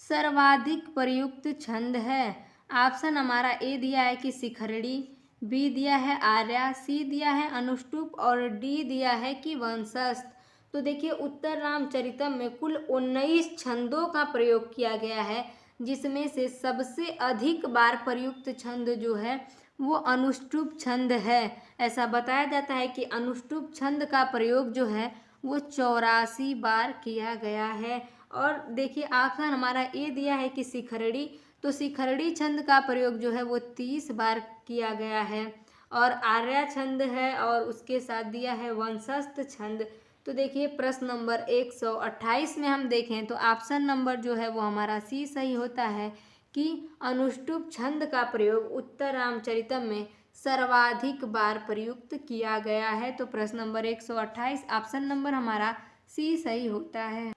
सर्वाधिक प्रयुक्त छंद है। ऑप्शन हमारा ए दिया है कि शिखरड़ी, बी दिया है आर्या, सी दिया है अनुष्टुप और डी दिया है कि वंशस्थ। तो देखिए उत्तर रामचरितम में कुल 19 छंदों का प्रयोग किया गया है, जिसमें से सबसे अधिक बार प्रयुक्त छंद जो है वो अनुष्टुप छंद है। ऐसा बताया जाता है कि अनुष्टुप छंद का प्रयोग जो है वो 84 बार किया गया है। और देखिए ऑप्शन हमारा ए दिया है कि शिखरड़ी, तो शिखरड़ी छंद का प्रयोग जो है वो 30 बार किया गया है। और आर्या छंद है और उसके साथ दिया है वंशस्थ छंद। तो देखिए प्रश्न नंबर 128 में हम देखें तो ऑप्शन नंबर जो है वो हमारा सी सही होता है कि अनुष्टुप छंद का प्रयोग उत्तर रामचरितम में सर्वाधिक बार प्रयुक्त किया गया है। तो प्रश्न नंबर 128 ऑप्शन नंबर हमारा सी सही होता है।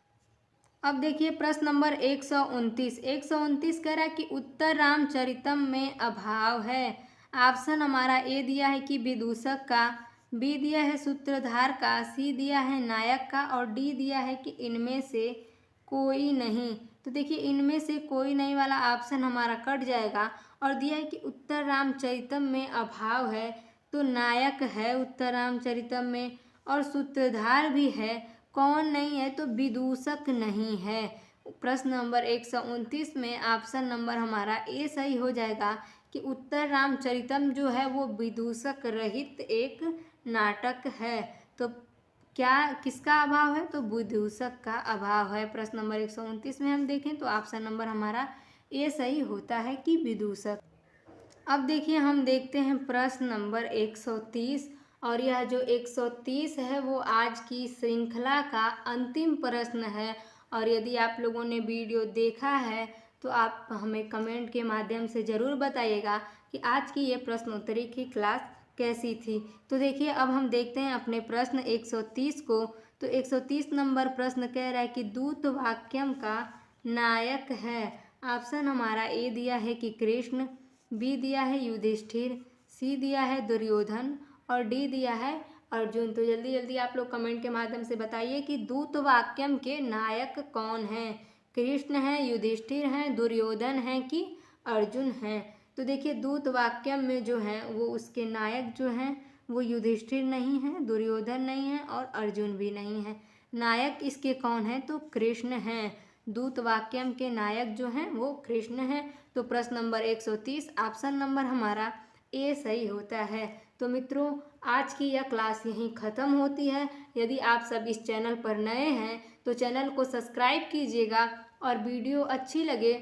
अब देखिए प्रश्न नंबर 129 कह रहा है कि उत्तर रामचरितम में अभाव है। ऑप्शन हमारा ए दिया है कि विदूषक का, बी दिया है सूत्रधार का, सी दिया है नायक का और डी दिया है कि इनमें से कोई नहीं। तो देखिए इनमें से कोई नहीं वाला ऑप्शन हमारा कट जाएगा और दिया है कि उत्तर रामचरितम में अभाव है, तो नायक है उत्तर रामचरितम में और सूत्रधार भी है, कौन नहीं है, तो विदूषक नहीं है। प्रश्न नंबर 129 में ऑप्शन नंबर हमारा ए सही हो जाएगा कि उत्तर रामचरितम जो है वो विदूषक रहित एक नाटक है। तो क्या किसका अभाव है, तो विदूषक का अभाव है। प्रश्न नंबर 129 में हम देखें तो ऑप्शन नंबर हमारा ए सही होता है कि विदूषक। अब देखिए हम देखते हैं प्रश्न नंबर 130 और यह जो 130 है वो आज की श्रृंखला का अंतिम प्रश्न है। और यदि आप लोगों ने वीडियो देखा है तो आप हमें कमेंट के माध्यम से ज़रूर बताइएगा कि आज की ये प्रश्नोत्तरी की क्लास कैसी थी। तो देखिए अब हम देखते हैं अपने प्रश्न 130 को। तो 130 नंबर प्रश्न कह रहा है कि दूत वाक्यम का नायक है। ऑप्शन हमारा ए दिया है कि कृष्ण, बी दिया है युधिष्ठिर, सी दिया है दुर्योधन और डी दिया है अर्जुन। तो जल्दी जल्दी आप लोग कमेंट के माध्यम से बताइए कि दूत वाक्यम के नायक कौन हैं, कृष्ण हैं, युधिष्ठिर हैं, दुर्योधन हैं कि अर्जुन हैं। तो देखिए दूत वाक्यम में जो है वो उसके नायक जो हैं वो युधिष्ठिर नहीं है, दुर्योधन नहीं है और अर्जुन भी नहीं है। नायक इसके कौन है, तो कृष्ण हैं। दूत वाक्यम के नायक जो हैं वो कृष्ण हैं। तो प्रश्न नंबर 130 ऑप्शन नंबर हमारा ए सही होता है। तो मित्रों आज की यह क्लास यहीं ख़त्म होती है। यदि आप सब इस चैनल पर नए हैं तो चैनल को सब्सक्राइब कीजिएगा और वीडियो अच्छी लगे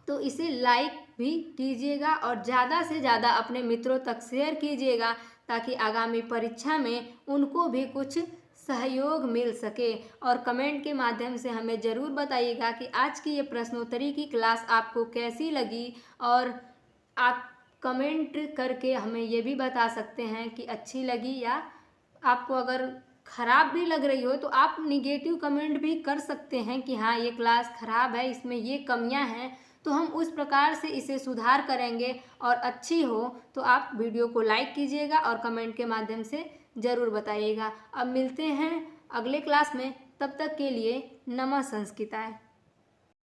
तो इसे लाइक भी कीजिएगा और ज़्यादा से ज़्यादा अपने मित्रों तक शेयर कीजिएगा ताकि आगामी परीक्षा में उनको भी कुछ सहयोग मिल सके। और कमेंट के माध्यम से हमें ज़रूर बताइएगा कि आज की ये प्रश्नोत्तरी की क्लास आपको कैसी लगी। और आप कमेंट करके हमें ये भी बता सकते हैं कि अच्छी लगी या आपको अगर ख़राब भी लग रही हो तो आप निगेटिव कमेंट भी कर सकते हैं कि हाँ ये क्लास ख़राब है, इसमें ये कमियां हैं, तो हम उस प्रकार से इसे सुधार करेंगे। और अच्छी हो तो आप वीडियो को लाइक कीजिएगा और कमेंट के माध्यम से ज़रूर बताइएगा। अब मिलते हैं अगले क्लास में, तब तक के लिए नमः संस्कृताय।